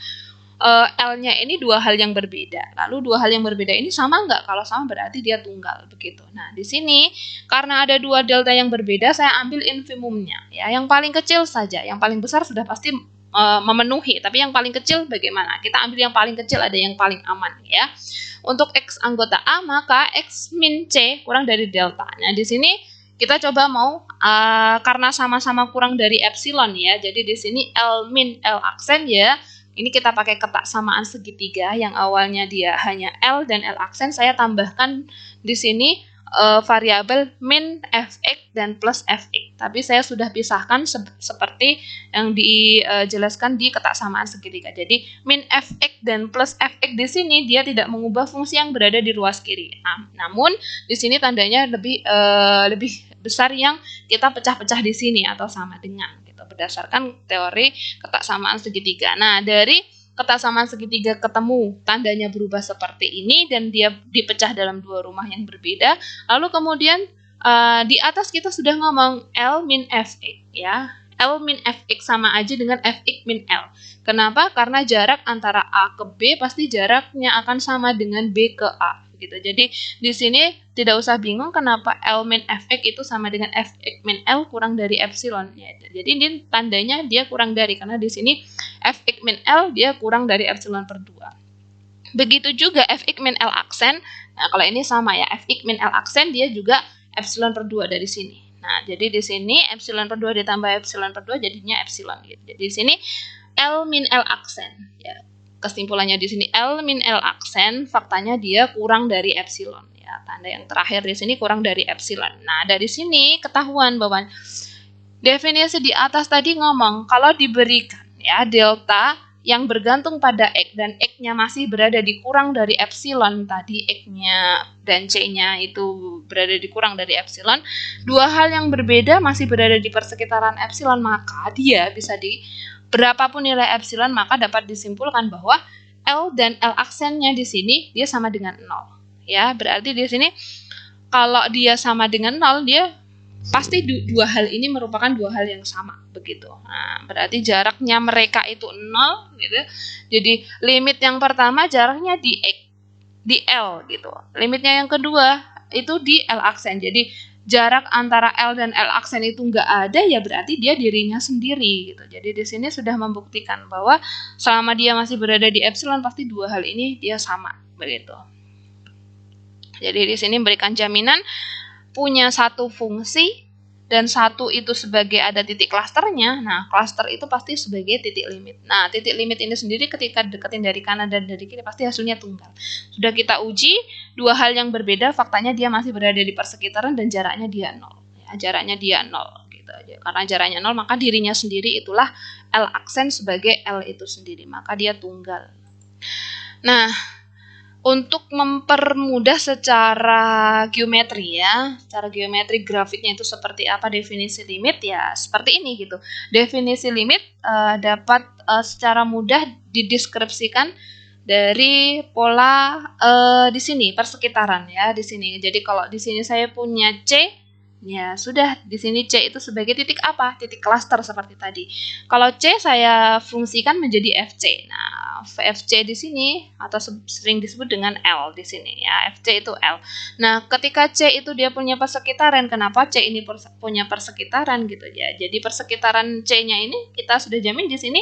L-nya ini dua hal yang berbeda. Lalu dua hal yang berbeda ini sama nggak? Kalau sama berarti dia tunggal begitu. Nah, di sini karena ada dua delta yang berbeda, saya ambil infimumnya. Ya, yang paling kecil saja. Yang paling besar sudah pasti memenuhi. Tapi yang paling kecil bagaimana? Kita ambil yang paling kecil, ada yang paling aman ya. Untuk X anggota A, maka X min C kurang dari delta. Nah, di sini kita coba mau karena sama-sama kurang dari epsilon ya. Jadi di sini L min L aksen ya. Ini kita pakai ketak samaan segitiga yang awalnya dia hanya L dan L aksen. Saya tambahkan di sini variabel min Fx dan plus Fx. Tapi saya sudah pisahkan seperti yang dijelaskan di ketak samaan segitiga. Jadi min Fx dan plus Fx di sini dia tidak mengubah fungsi yang berada di ruas kiri. Namun di sini tandanya lebih besar yang kita pecah-pecah di sini atau sama dengan. Berdasarkan teori ketak samaan segitiga. Nah, dari ketak samaan segitiga ketemu tandanya berubah seperti ini dan dia dipecah dalam dua rumah yang berbeda. Lalu kemudian di atas kita sudah ngomong L min Fx ya. L min Fx sama aja dengan Fx min L. Kenapa? Karena jarak antara A ke B pasti jaraknya akan sama dengan B ke A. Gitu. Jadi di sini tidak usah bingung kenapa L min Fx itu sama dengan Fx min L kurang dari epsilon. Ya, jadi ini tandanya dia kurang dari karena di sini Fx min L dia kurang dari epsilon per 2. Begitu juga Fx min L aksen. Nah, kalau ini sama ya, Fx min L aksen dia juga epsilon per 2 dari sini. Nah, jadi di sini epsilon per 2 ditambah epsilon per 2 jadinya epsilon gitu. Jadi di sini L min L aksen ya. Kesimpulannya di sini L min L aksen, faktanya dia kurang dari epsilon ya. Tanda yang terakhir di sini kurang dari epsilon. Nah, dari sini ketahuan bahwa definisi di atas tadi ngomong kalau diberikan ya delta yang bergantung pada X dan X-nya masih berada di kurang dari epsilon tadi, X-nya dan C-nya itu berada di kurang dari epsilon, dua hal yang berbeda masih berada di persekitaran epsilon, maka dia bisa di berapapun nilai epsilon, maka dapat disimpulkan bahwa L dan L aksennya di sini dia sama dengan 0. Ya, berarti di sini kalau dia sama dengan 0, dia pasti dua hal ini merupakan dua hal yang sama begitu. Nah, berarti jaraknya mereka itu 0 gitu. Jadi limit yang pertama jaraknya di X, di L gitu. Limitnya yang kedua itu di L aksen. Jadi jarak antara L dan L aksen itu nggak ada, ya berarti dia dirinya sendiri gitu. Jadi di sini sudah membuktikan bahwa selama dia masih berada di epsilon pasti dua hal ini dia sama begitu. Jadi di sini memberikan jaminan punya satu fungsi dan satu itu sebagai ada titik klasternya. Nah, klaster itu pasti sebagai titik limit. Nah, titik limit ini sendiri ketika deketin dari kanan dan dari kiri pasti hasilnya tunggal. Sudah kita uji dua hal yang berbeda, faktanya dia masih berada di persekitaran dan jaraknya dia 0. Ya, jaraknya dia 0 gitu aja. Karena jaraknya 0 maka dirinya sendiri itulah L aksen sebagai L itu sendiri, maka dia tunggal. Nah, untuk mempermudah secara geometri ya, secara geometri grafiknya itu seperti apa definisi limit ya seperti ini gitu. Definisi limit dapat secara mudah dideskripsikan dari pola di sini persekitaran ya di sini. Jadi kalau di sini saya punya C, ya sudah di sini C itu sebagai titik apa? Titik klaster seperti tadi. Kalau C saya fungsikan menjadi FC. Nah, FC di sini atau sering disebut dengan L di sini ya. FC itu L. Nah, ketika C itu dia punya persekitaran, kenapa C ini punya persekitaran gitu ya. Jadi persekitaran C-nya ini kita sudah jamin di sini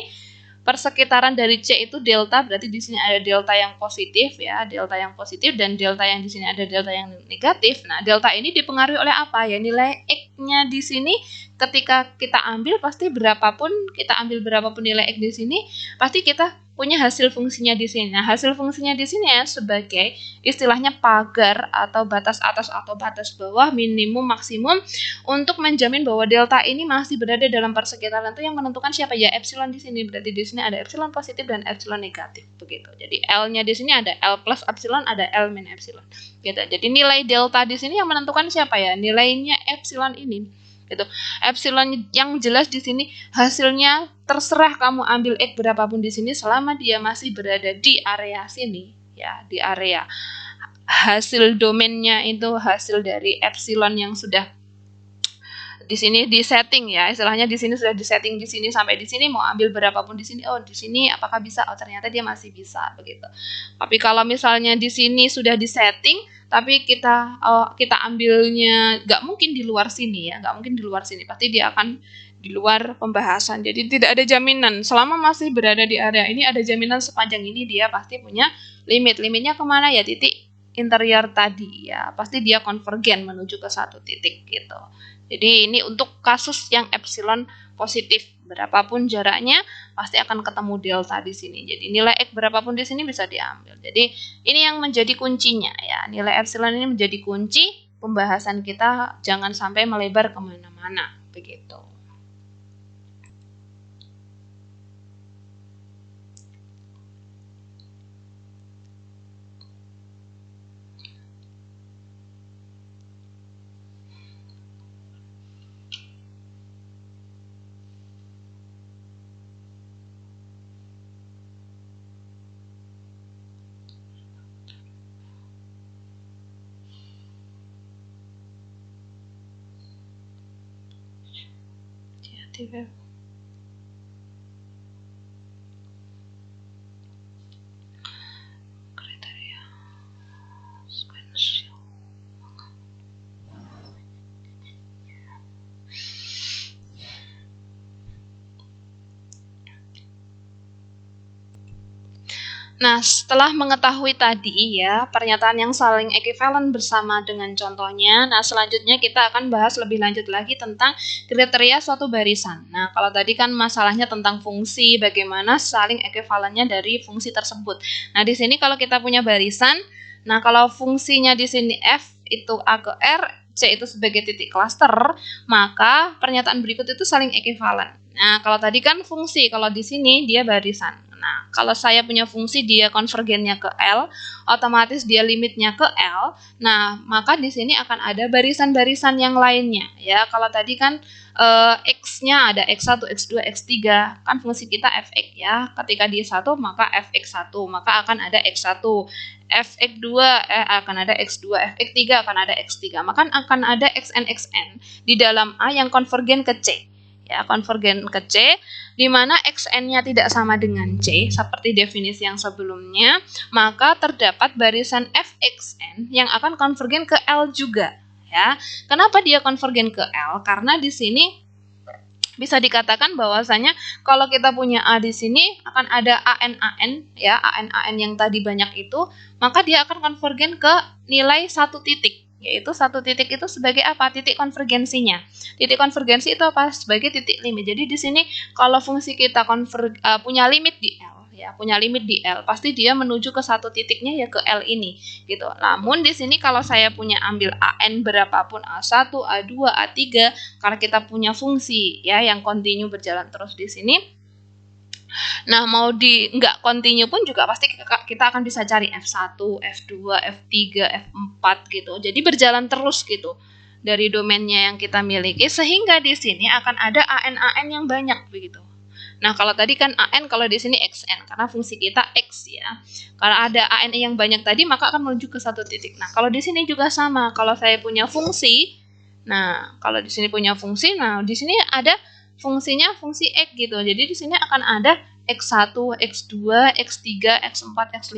persekitaran dari C itu delta, berarti di sini ada delta yang positif ya, delta yang positif dan delta yang di sini ada delta yang negatif. Nah, delta ini dipengaruhi oleh apa? Ya nilai X-nya di sini ketika kita ambil pasti berapapun kita ambil berapapun nilai X di sini, pasti kita punya hasil fungsinya di sini. Nah, hasil fungsinya di sini ya sebagai istilahnya pagar atau batas atas atau batas bawah minimum maksimum untuk menjamin bahwa delta ini masih berada dalam persekitaran. Itu yang menentukan siapa ya epsilon di sini. Berarti di sini ada epsilon positif dan epsilon negatif begitu. Jadi L-nya di sini ada L plus epsilon, ada L min epsilon. Gitu. Jadi nilai delta di sini yang menentukan siapa ya? Nilainya epsilon ini. Gitu. Epsilon yang jelas di sini hasilnya terserah kamu ambil X berapapun di sini selama dia masih berada di area sini ya, di area hasil domainnya itu hasil dari epsilon yang sudah di sini di setting ya, istilahnya di sini sudah di setting di sini sampai di sini mau ambil berapapun di sini, oh di sini apakah bisa, oh ternyata dia masih bisa begitu. Tapi kalau misalnya di sini sudah di setting tapi kita ambilnya nggak mungkin di luar sini ya, nggak mungkin di luar sini, pasti dia akan di luar pembahasan. Jadi tidak ada jaminan selama masih berada di area ini, ada jaminan sepanjang ini dia pasti punya limit. Limitnya kemana ya? Titik interior tadi ya, pasti dia konvergen menuju ke satu titik gitu. Jadi ini untuk kasus yang epsilon positif, berapapun jaraknya pasti akan ketemu delta di sini. Jadi nilai X berapapun di sini bisa diambil. Jadi ini yang menjadi kuncinya ya. Nilai epsilon ini menjadi kunci pembahasan kita, jangan sampai melebar kemana-mana begitu. Kriteria sequential. Nah, setelah mengetahui tadi ya, pernyataan yang saling ekuivalen bersama dengan contohnya, nah selanjutnya kita akan bahas lebih lanjut lagi tentang kriteria suatu barisan. Nah, kalau tadi kan masalahnya tentang fungsi, bagaimana saling ekuivalennya dari fungsi tersebut. Nah, di sini kalau kita punya barisan, nah kalau fungsinya di sini F itu A ke R, C itu sebagai titik klaster, maka pernyataan berikut itu saling ekuivalen. Nah, kalau tadi kan fungsi, kalau di sini dia barisan. Nah, kalau saya punya fungsi dia konvergennya ke L, otomatis dia limitnya ke L. Nah, maka di sini akan ada barisan-barisan yang lainnya. Ya, kalau tadi kan X-nya ada X1, X2, X3. Kan fungsi kita fx ya. Ketika dia 1, maka fx1, maka akan ada X1. Fx2 akan ada X2, Fx3 akan ada X3. Maka akan ada Xn di dalam A yang konvergen ke C. Ya, konvergen ke C, di mana Xn-nya tidak sama dengan C, seperti definisi yang sebelumnya, maka terdapat barisan Fxn yang akan konvergen ke L juga. Ya, kenapa dia konvergen ke L? Karena di sini bisa dikatakan bahwasanya kalau kita punya A di sini akan ada AN ya, AN yang tadi banyak itu, maka dia akan konvergen ke nilai satu titik. Yaitu satu titik itu sebagai apa? Titik konvergensinya. Titik konvergensi itu apa? Sebagai titik limit. Jadi di sini kalau fungsi kita punya limit di L, ya, punya limit di L, pasti dia menuju ke satu titiknya ya ke L ini, gitu. Namun di sini kalau saya punya ambil AN berapapun, A1, A2, A3, karena kita punya fungsi ya yang kontinu berjalan terus di sini. Nah, mau di nggak kontinu pun juga pasti kita akan bisa cari F1, F2, F3, F4 gitu. Jadi berjalan terus gitu dari domainnya yang kita miliki, sehingga di sini akan ada AN yang banyak begitu. Nah, kalau tadi kan AN, kalau di sini XN karena fungsi kita X ya. Kalau ada AN yang banyak tadi maka akan menuju ke satu titik. Nah, kalau di sini juga sama. Kalau saya punya fungsi, nah, kalau di sini punya fungsi, nah di sini ada fungsinya fungsi X gitu. Jadi di sini akan ada X1, X2, X3, X4, X5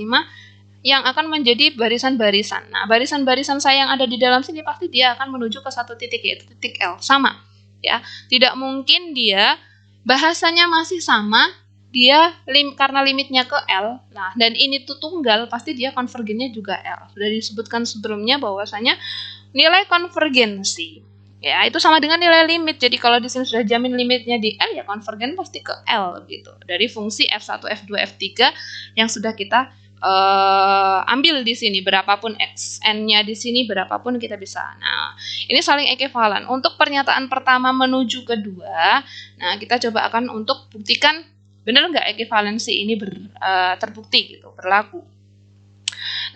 yang akan menjadi barisan-barisan. Nah, barisan-barisan saya yang ada di dalam sini pasti dia akan menuju ke satu titik, yaitu titik L. Sama, ya. Tidak mungkin dia bahasanya masih sama, dia karena limitnya ke L. Nah, dan ini tuh tunggal, pasti dia konvergennya juga L. Sudah disebutkan sebelumnya bahwasanya nilai konvergensi ya itu sama dengan nilai limit. Jadi kalau di sini sudah jamin limitnya di L, ya konvergen pasti ke L gitu. Dari fungsi F1, F2, F3 yang sudah kita ambil di sini, berapapun Xn-nya di sini berapapun kita bisa. Nah, ini saling ekuivalen. Untuk pernyataan pertama menuju kedua, nah kita coba akan untuk buktikan benar nggak ekuivalensi ini terbukti gitu, berlaku.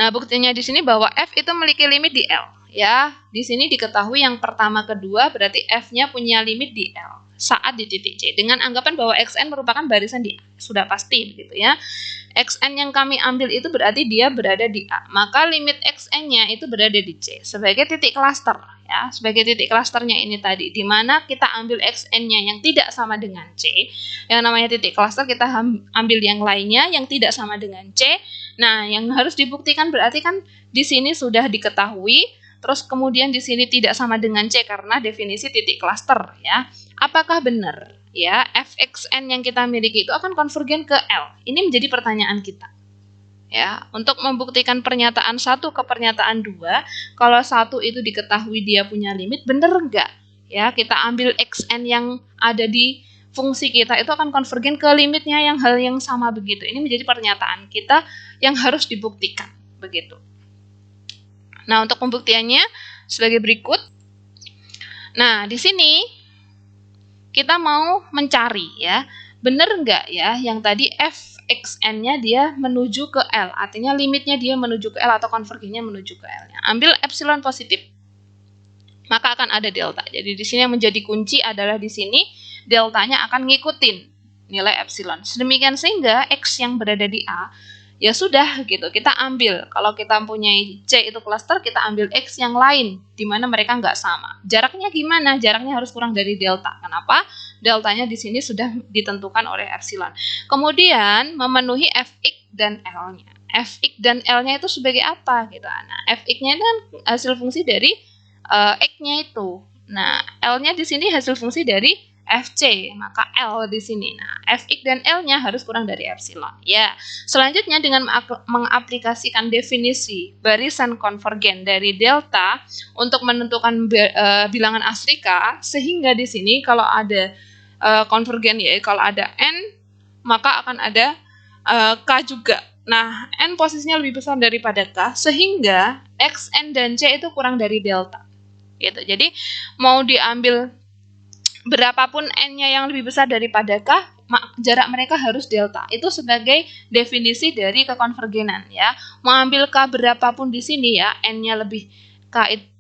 Nah, buktinya di sini bahwa F itu memiliki limit di L. Ya, di sini diketahui yang pertama kedua berarti F-nya punya limit di L saat di titik C. Dengan anggapan bahwa Xn merupakan barisan di A. Sudah pasti begitu ya. Xn yang kami ambil itu berarti dia berada di A. Maka limit Xn-nya itu berada di C sebagai titik klaster ya, sebagai titik klasternya ini tadi, di mana kita ambil Xn-nya yang tidak sama dengan C. Yang namanya titik klaster kita ambil yang lainnya yang tidak sama dengan C. Nah, yang harus dibuktikan berarti kan di sini sudah diketahui, terus kemudian di sini tidak sama dengan C karena definisi titik klaster ya. Apakah benar ya Fxn yang kita miliki itu akan konvergen ke L? Ini menjadi pertanyaan kita. Ya, untuk membuktikan pernyataan 1 ke pernyataan 2, kalau 1 itu diketahui dia punya limit, benar enggak? Ya, kita ambil Xn yang ada di fungsi kita itu akan konvergen ke limitnya yang hal yang sama begitu. Ini menjadi pernyataan kita yang harus dibuktikan begitu. Nah, untuk pembuktiannya sebagai berikut. Nah, di sini kita mau mencari ya, benar enggak ya yang tadi Fxn-nya dia menuju ke L, artinya limitnya dia menuju ke L atau konvergennya menuju ke L. Ambil epsilon positif, maka akan ada delta. Jadi di sini yang menjadi kunci adalah di sini deltanya akan ngikutin nilai epsilon. Sedemikian sehingga X yang berada di A, ya sudah gitu, kita ambil. Kalau kita mempunyai C itu klaster, kita ambil X yang lain, di mana mereka nggak sama. Jaraknya gimana? Jaraknya harus kurang dari delta. Kenapa? Deltanya di sini sudah ditentukan oleh epsilon. Kemudian memenuhi Fx dan L-nya. Fx dan L-nya itu sebagai apa? Gitu. Nah, Fx-nya itu kan hasil fungsi dari X-nya itu. Nah, L-nya di sini hasil fungsi dari Fc, maka L di sini. Nah, Fx dan L-nya harus kurang dari epsilon. Ya, selanjutnya dengan mengaplikasikan definisi barisan konvergen dari delta untuk menentukan bilangan asli K, sehingga di sini kalau ada konvergen ya, kalau ada N, maka akan ada K juga. Nah, N posisinya lebih besar daripada K, sehingga Xn dan C itu kurang dari delta. Gitu. Jadi, mau diambil berapapun n-nya yang lebih besar daripada k, jarak mereka harus delta. Itu sebagai definisi dari kekonvergenan ya. Mau ambil k berapapun di sini ya, n-nya lebih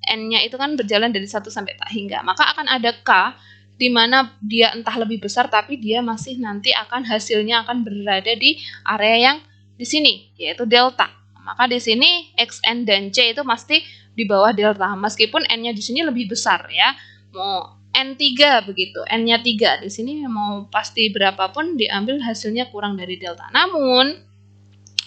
n-nya itu kan berjalan dari 1 sampai tak hingga. Maka akan ada k di mana dia entah lebih besar tapi dia masih nanti akan hasilnya akan berada di area yang di sini yaitu delta. Maka di sini xn dan c itu pasti di bawah delta meskipun n-nya di sini lebih besar ya. Mau N3 begitu, N-nya 3. Di sini mau pasti berapapun diambil hasilnya kurang dari delta. Namun,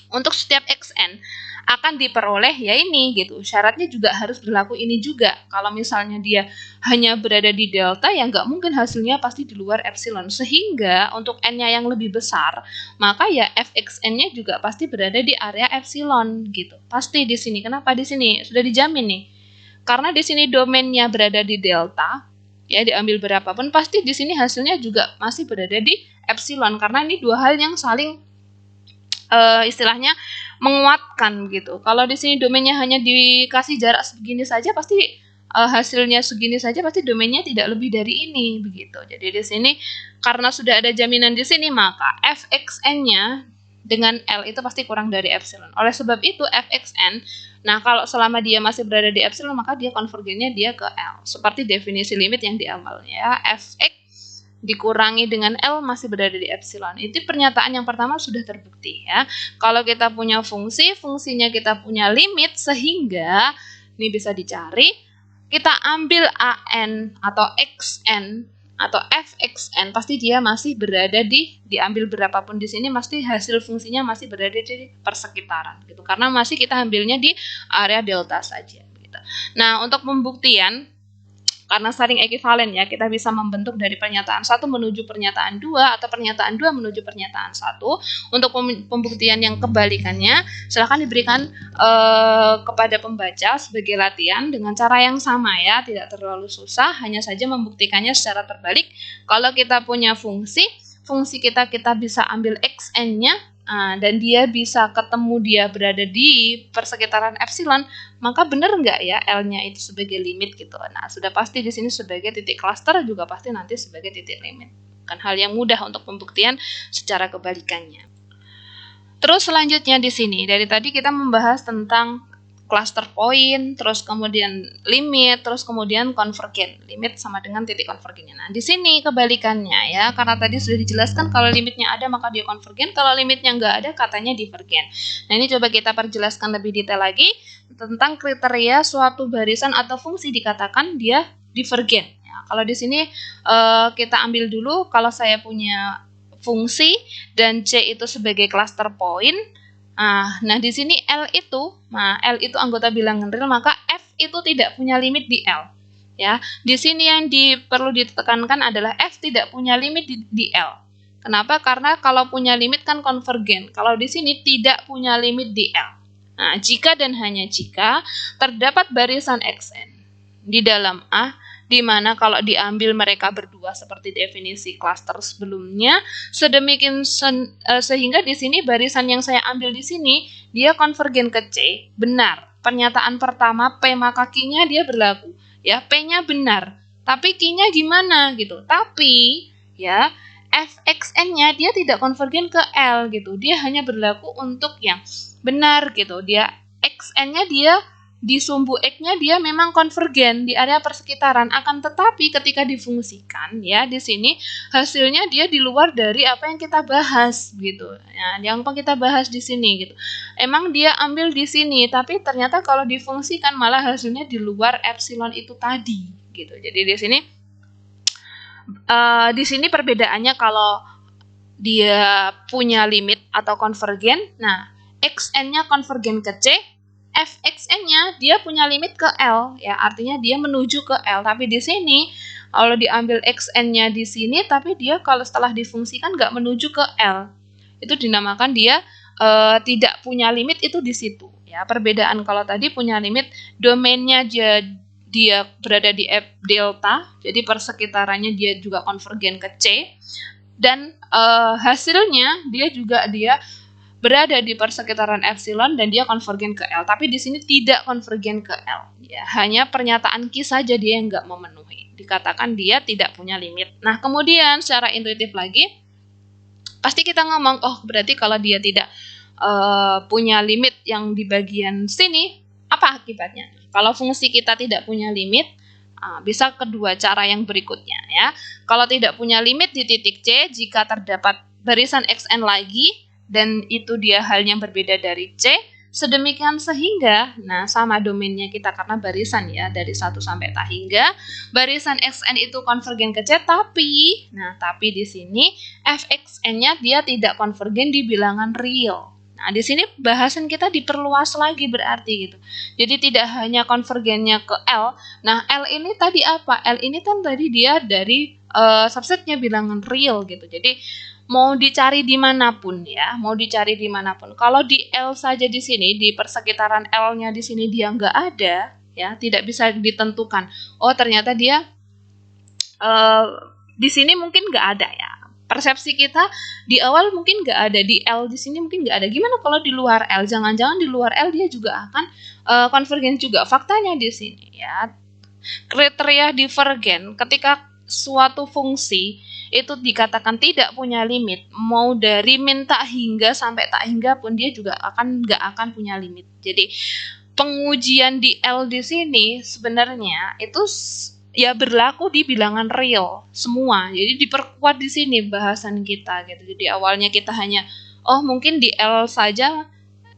untuk setiap Xn akan diperoleh ya ini gitu. Syaratnya juga harus berlaku ini juga. Kalau misalnya dia hanya berada di delta, ya nggak mungkin hasilnya pasti di luar epsilon. Sehingga untuk N-nya yang lebih besar, maka ya Fxn-nya juga pasti berada di area epsilon gitu. Pasti di sini. Kenapa di sini? Sudah dijamin nih. Karena di sini domainnya berada di delta, ya diambil berapapun pasti di sini hasilnya juga masih berada di epsilon karena ini dua hal yang saling istilahnya menguatkan gitu. Kalau di sini domainnya hanya dikasih jarak segini saja pasti hasilnya segini saja pasti domainnya tidak lebih dari ini begitu. Jadi di sini karena sudah ada jaminan di sini maka fxn-nya dengan L itu pasti kurang dari epsilon. Oleh sebab itu fxn, nah kalau selama dia masih berada di epsilon maka dia konvergennya dia ke L. Seperti definisi limit yang di awalnya ya, fx dikurangi dengan L masih berada di epsilon. Itu pernyataan yang pertama sudah terbukti ya. Kalau kita punya fungsi, fungsinya kita punya limit sehingga ini bisa dicari, kita ambil an atau xn atau fxn pasti dia masih berada diambil berapapun di sini pasti hasil fungsinya masih berada di persekitaran gitu karena masih kita ambilnya di area delta saja gitu. Nah, untuk pembuktian karena saling ekivalen ya, kita bisa membentuk dari pernyataan 1 menuju pernyataan 2 atau pernyataan 2 menuju pernyataan 1. Untuk pembuktian yang kebalikannya, silakan diberikan kepada pembaca sebagai latihan dengan cara yang sama ya, tidak terlalu susah, hanya saja membuktikannya secara terbalik. Kalau kita punya fungsi kita bisa ambil xn-nya, dan dia bisa ketemu dia berada di persekitaran epsilon, maka benar nggak ya L-nya itu sebagai limit gitu. Nah, sudah pasti di sini sebagai titik cluster juga pasti nanti sebagai titik limit. Bukan hal yang mudah untuk pembuktian secara kebalikannya. Terus selanjutnya di sini, dari tadi kita membahas tentang cluster point, terus kemudian limit, terus kemudian konvergen. Limit sama dengan titik konvergennya. Nah, di sini kebalikannya ya, karena tadi sudah dijelaskan kalau limitnya ada maka dia konvergen, kalau limitnya nggak ada katanya divergen. Nah, ini coba kita perjelaskan lebih detail lagi tentang kriteria suatu barisan atau fungsi dikatakan dia divergen. Ya, kalau di sini kita ambil dulu kalau saya punya fungsi dan C itu sebagai cluster point. Nah di sini L itu anggota bilangan real, maka F itu tidak punya limit di L. Ya, di sini yang perlu ditekankan adalah F tidak punya limit di L. Kenapa? Karena kalau punya limit kan konvergen. Kalau di sini tidak punya limit di L. Nah, jika dan hanya jika terdapat barisan Xn di dalam A, di mana kalau diambil mereka berdua seperti definisi cluster sebelumnya, sedemikian sehingga di sini barisan yang saya ambil di sini dia konvergen ke C, benar. Pernyataan pertama P maka Q-nya dia berlaku, ya P-nya benar. Tapi Q-nya gimana gitu? Tapi ya Fxn-nya dia tidak konvergen ke L gitu. Dia hanya berlaku untuk yang benar gitu. Dia Xn-nya dia di sumbu X-nya dia memang konvergen di area persekitaran, akan tetapi ketika difungsikan ya di sini hasilnya dia di luar dari apa yang kita bahas gitu. Ya, yang kita bahas di sini gitu. Emang dia ambil di sini, tapi ternyata kalau difungsikan malah hasilnya di luar epsilon itu tadi gitu. Jadi di sini perbedaannya kalau dia punya limit atau konvergen, nah Xn-nya konvergen ke C, Fxn-nya dia punya limit ke L, ya artinya dia menuju ke L. Tapi di sini kalau diambil Xn-nya di sini, tapi dia kalau setelah difungsikan nggak menuju ke L, itu dinamakan dia tidak punya limit itu di situ. Ya perbedaan kalau tadi punya limit domainnya dia berada di F delta, jadi persekitarannya dia juga konvergen ke C, dan hasilnya dia berada di persekitaran epsilon dan dia konvergen ke L. Tapi di sini tidak konvergen ke L. Ya, hanya pernyataan Q saja dia yang nggak memenuhi. dikatakan dia tidak punya limit. Nah, kemudian secara intuitif lagi, pasti kita ngomong, oh berarti kalau dia tidak punya limit yang di bagian sini, apa akibatnya? Kalau fungsi kita tidak punya limit, bisa kedua cara yang berikutnya ya. Kalau tidak punya limit di titik C, jika terdapat barisan xn lagi, dan itu dia halnya berbeda dari C, sedemikian sehingga, nah sama domainnya kita karena barisan ya, dari 1 sampai tak hingga, barisan xn itu konvergen ke C, tapi di sini fxn-nya dia tidak konvergen di bilangan real. Nah, di sini bahasan kita diperluas lagi berarti gitu. Jadi tidak hanya konvergennya ke L. Nah, L ini tadi apa? L ini kan tadi dia dari subsetnya bilangan real gitu. Jadi mau dicari dimanapun ya, mau dicari dimanapun. Kalau di L saja di sini, di persekitaran L-nya di sini dia nggak ada, ya tidak bisa ditentukan. Oh ternyata dia di sini mungkin nggak ada ya. Persepsi kita di awal mungkin nggak ada, di L di sini mungkin nggak ada. Gimana kalau di luar L? Jangan-jangan di luar L dia juga akan konvergen juga. Faktanya di sini ya, kriteria divergen ketika suatu fungsi itu dikatakan tidak punya limit, mau dari min tak hingga sampai tak hingga pun dia juga nggak akan punya limit. Jadi pengujian di L di sini sebenarnya itu ya berlaku di bilangan real semua. Jadi diperkuat di sini bahasan kita gitu. Jadi awalnya kita hanya mungkin di L saja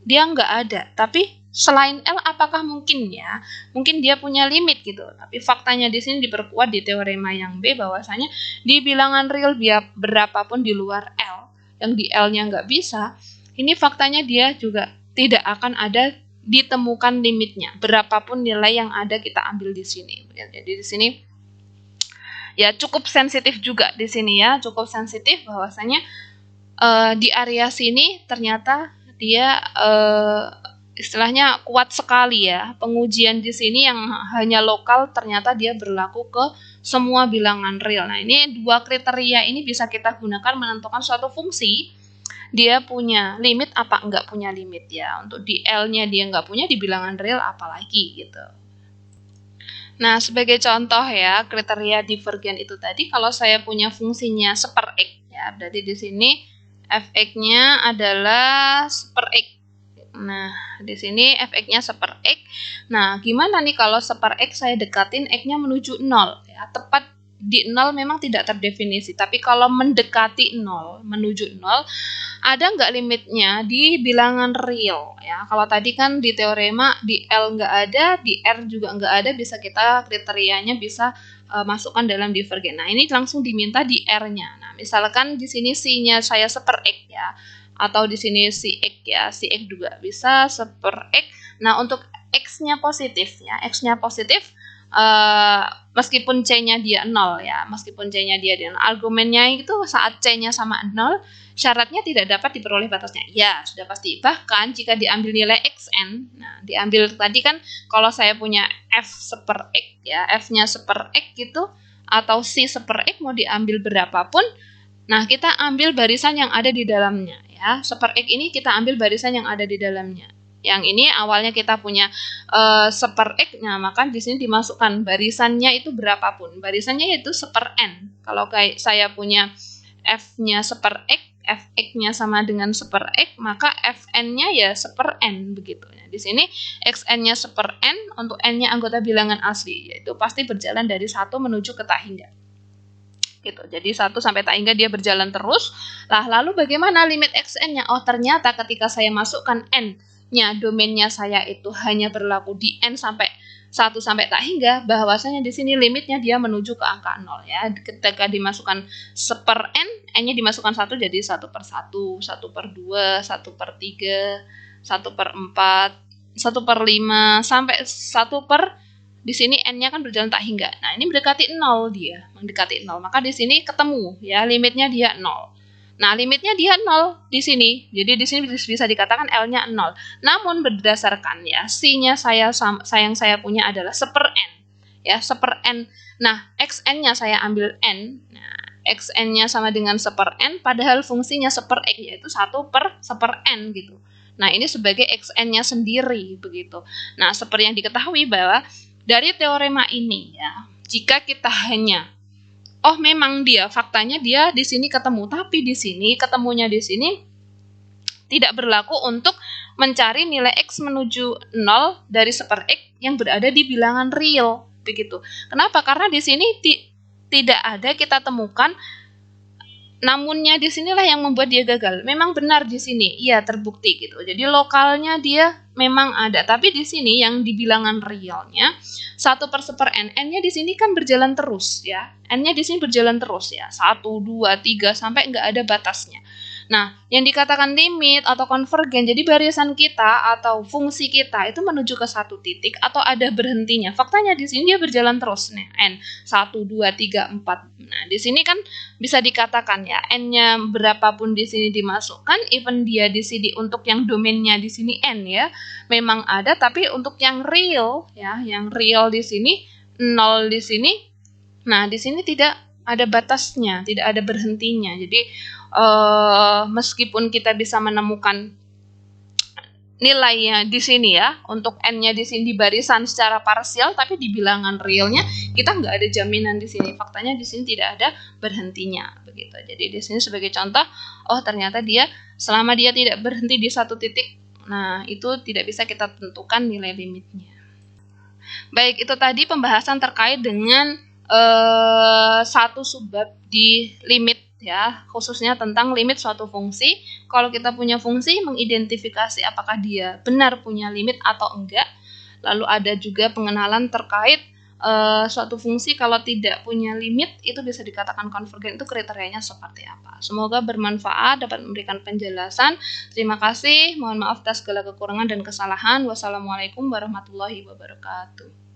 dia nggak ada, tapi selain L apakah mungkin ya? Mungkin dia punya limit gitu. Tapi faktanya di sini diperkuat di teorema yang B bahwasanya di bilangan real biar berapapun di luar L, yang di L-nya nggak bisa, ini faktanya dia juga tidak akan ada ditemukan limitnya. Berapapun nilai yang ada kita ambil di sini. Jadi di sini ya cukup sensitif juga di sini ya, cukup sensitif bahwasanya di area sini ternyata dia istilahnya kuat sekali ya. Pengujian di sini yang hanya lokal ternyata dia berlaku ke semua bilangan real. Nah, ini dua kriteria ini bisa kita gunakan menentukan suatu fungsi dia punya limit apa enggak punya limit ya. Untuk di L-nya dia enggak punya, di bilangan real apalagi gitu. Nah, sebagai contoh ya, kriteria divergen itu tadi kalau saya punya fungsinya seper X ya, berarti di sini fx-nya adalah seper X. Nah, di sini fx-nya seper X. Nah, gimana nih kalau seper X saya dekatin X-nya menuju 0 ya, tepat di 0 memang tidak terdefinisi, tapi kalau mendekati 0, menuju 0, ada nggak limitnya di bilangan real ya. Kalau tadi kan di teorema di L nggak ada, di R juga nggak ada, bisa kita kriterianya bisa masukkan dalam divergen. Nah, ini langsung diminta di R-nya. Nah, misalkan di sini C-nya saya seper X ya, atau di sini si X ya, si X juga bisa seper X. Nah, untuk X-nya positif ya, X-nya positif meskipun C-nya dia 0 ya, meskipun C-nya dia 0, argumennya itu saat C-nya sama 0, syaratnya tidak dapat diperoleh batasnya. Ya, sudah pasti. Bahkan jika diambil nilai xn, nah diambil tadi kan kalau saya punya F seper X ya, F-nya seper X gitu, atau C seper X mau diambil berapapun, nah kita ambil barisan yang ada di dalamnya ya. Seper X ini kita ambil barisan yang ada di dalamnya. Yang ini awalnya kita punya seper X, nah maka di sini dimasukkan barisannya itu berapapun. Barisannya itu seper N. Kalau kayak saya punya F-nya seper X, Fx-nya sama dengan seper X, maka Fn-nya ya seper N begitu. Nah, di sini Xn-nya seper N, untuk N-nya anggota bilangan asli, yaitu pasti berjalan dari 1 menuju ke tak hingga. Gitu. Jadi 1 sampai tak hingga dia berjalan terus. Lah, lalu bagaimana limit Xn-nya? Oh, ternyata ketika saya masukkan N-nya, domainnya saya itu hanya berlaku di N sampai 1 sampai tak hingga, bahwasanya di sini limitnya dia menuju ke angka 0 ya. Ketika dimasukkan seper N, N-nya dimasukkan 1 jadi 1/1, 1/2, 1/3, 1/4, 1/5 sampai 1/, di sini N-nya kan berjalan tak hingga. Nah, ini mendekati 0 dia, mendekati 0. Maka di sini ketemu ya, limitnya dia 0. Nah, limitnya dia 0 di sini. Jadi di sini bisa dikatakan L-nya 0. Namun berdasarkan ya, C-nya yang saya punya adalah seper N. Ya, seper N. Nah, Xn-nya saya ambil N. Nah, Xn-nya sama dengan seper N, padahal fungsinya seper X, yaitu 1/seper N gitu. Nah, ini sebagai Xn-nya sendiri begitu. Nah, seperti yang diketahui bahwa dari teorema ini ya, jika kita hanya oh memang faktanya dia di sini ketemu, tapi di sini ketemunya di sini tidak berlaku untuk mencari nilai X menuju 0 dari super X yang berada di bilangan real, begitu. Kenapa? Karena di sini tidak ada kita temukan, namunnya di sinilah yang membuat dia gagal. Memang benar di sini, iya terbukti gitu. Jadi lokalnya dia memang ada, tapi di sini yang di bilangan realnya 1/1/n, n-nya di sini kan berjalan terus ya. N-nya di sini berjalan terus ya. 1, 2, 3 sampai nggak ada batasnya. Nah, yang dikatakan limit atau konvergen, jadi barisan kita atau fungsi kita itu menuju ke satu titik atau ada berhentinya. Faktanya di sini dia berjalan terus nih, n 1, 2, 3, 4. Nah, di sini kan bisa dikatakan ya, n-nya berapapun di sini dimasukkan, even dia di sini untuk yang domainnya di sini n ya, memang ada, tapi untuk yang real ya, yang real di sini 0 di sini. Nah, di sini tidak ada batasnya, tidak ada berhentinya. Jadi meskipun kita bisa menemukan nilainya di sini ya, untuk n-nya di sini di barisan secara parsial, tapi di bilangan realnya kita nggak ada jaminan di sini. Faktanya di sini tidak ada berhentinya, begitu. Jadi di sini sebagai contoh, oh ternyata dia selama dia tidak berhenti di satu titik, nah itu tidak bisa kita tentukan nilai limitnya. Baik, itu tadi pembahasan terkait dengan satu subbab di limit ya, khususnya tentang limit suatu fungsi. Kalau kita punya fungsi, mengidentifikasi apakah dia benar punya limit atau enggak. Lalu ada juga pengenalan terkait suatu fungsi kalau tidak punya limit itu bisa dikatakan konvergen, itu kriterianya seperti apa. Semoga bermanfaat, dapat memberikan penjelasan. Terima kasih, mohon maaf atas segala kekurangan dan kesalahan. Wassalamualaikum warahmatullahi wabarakatuh.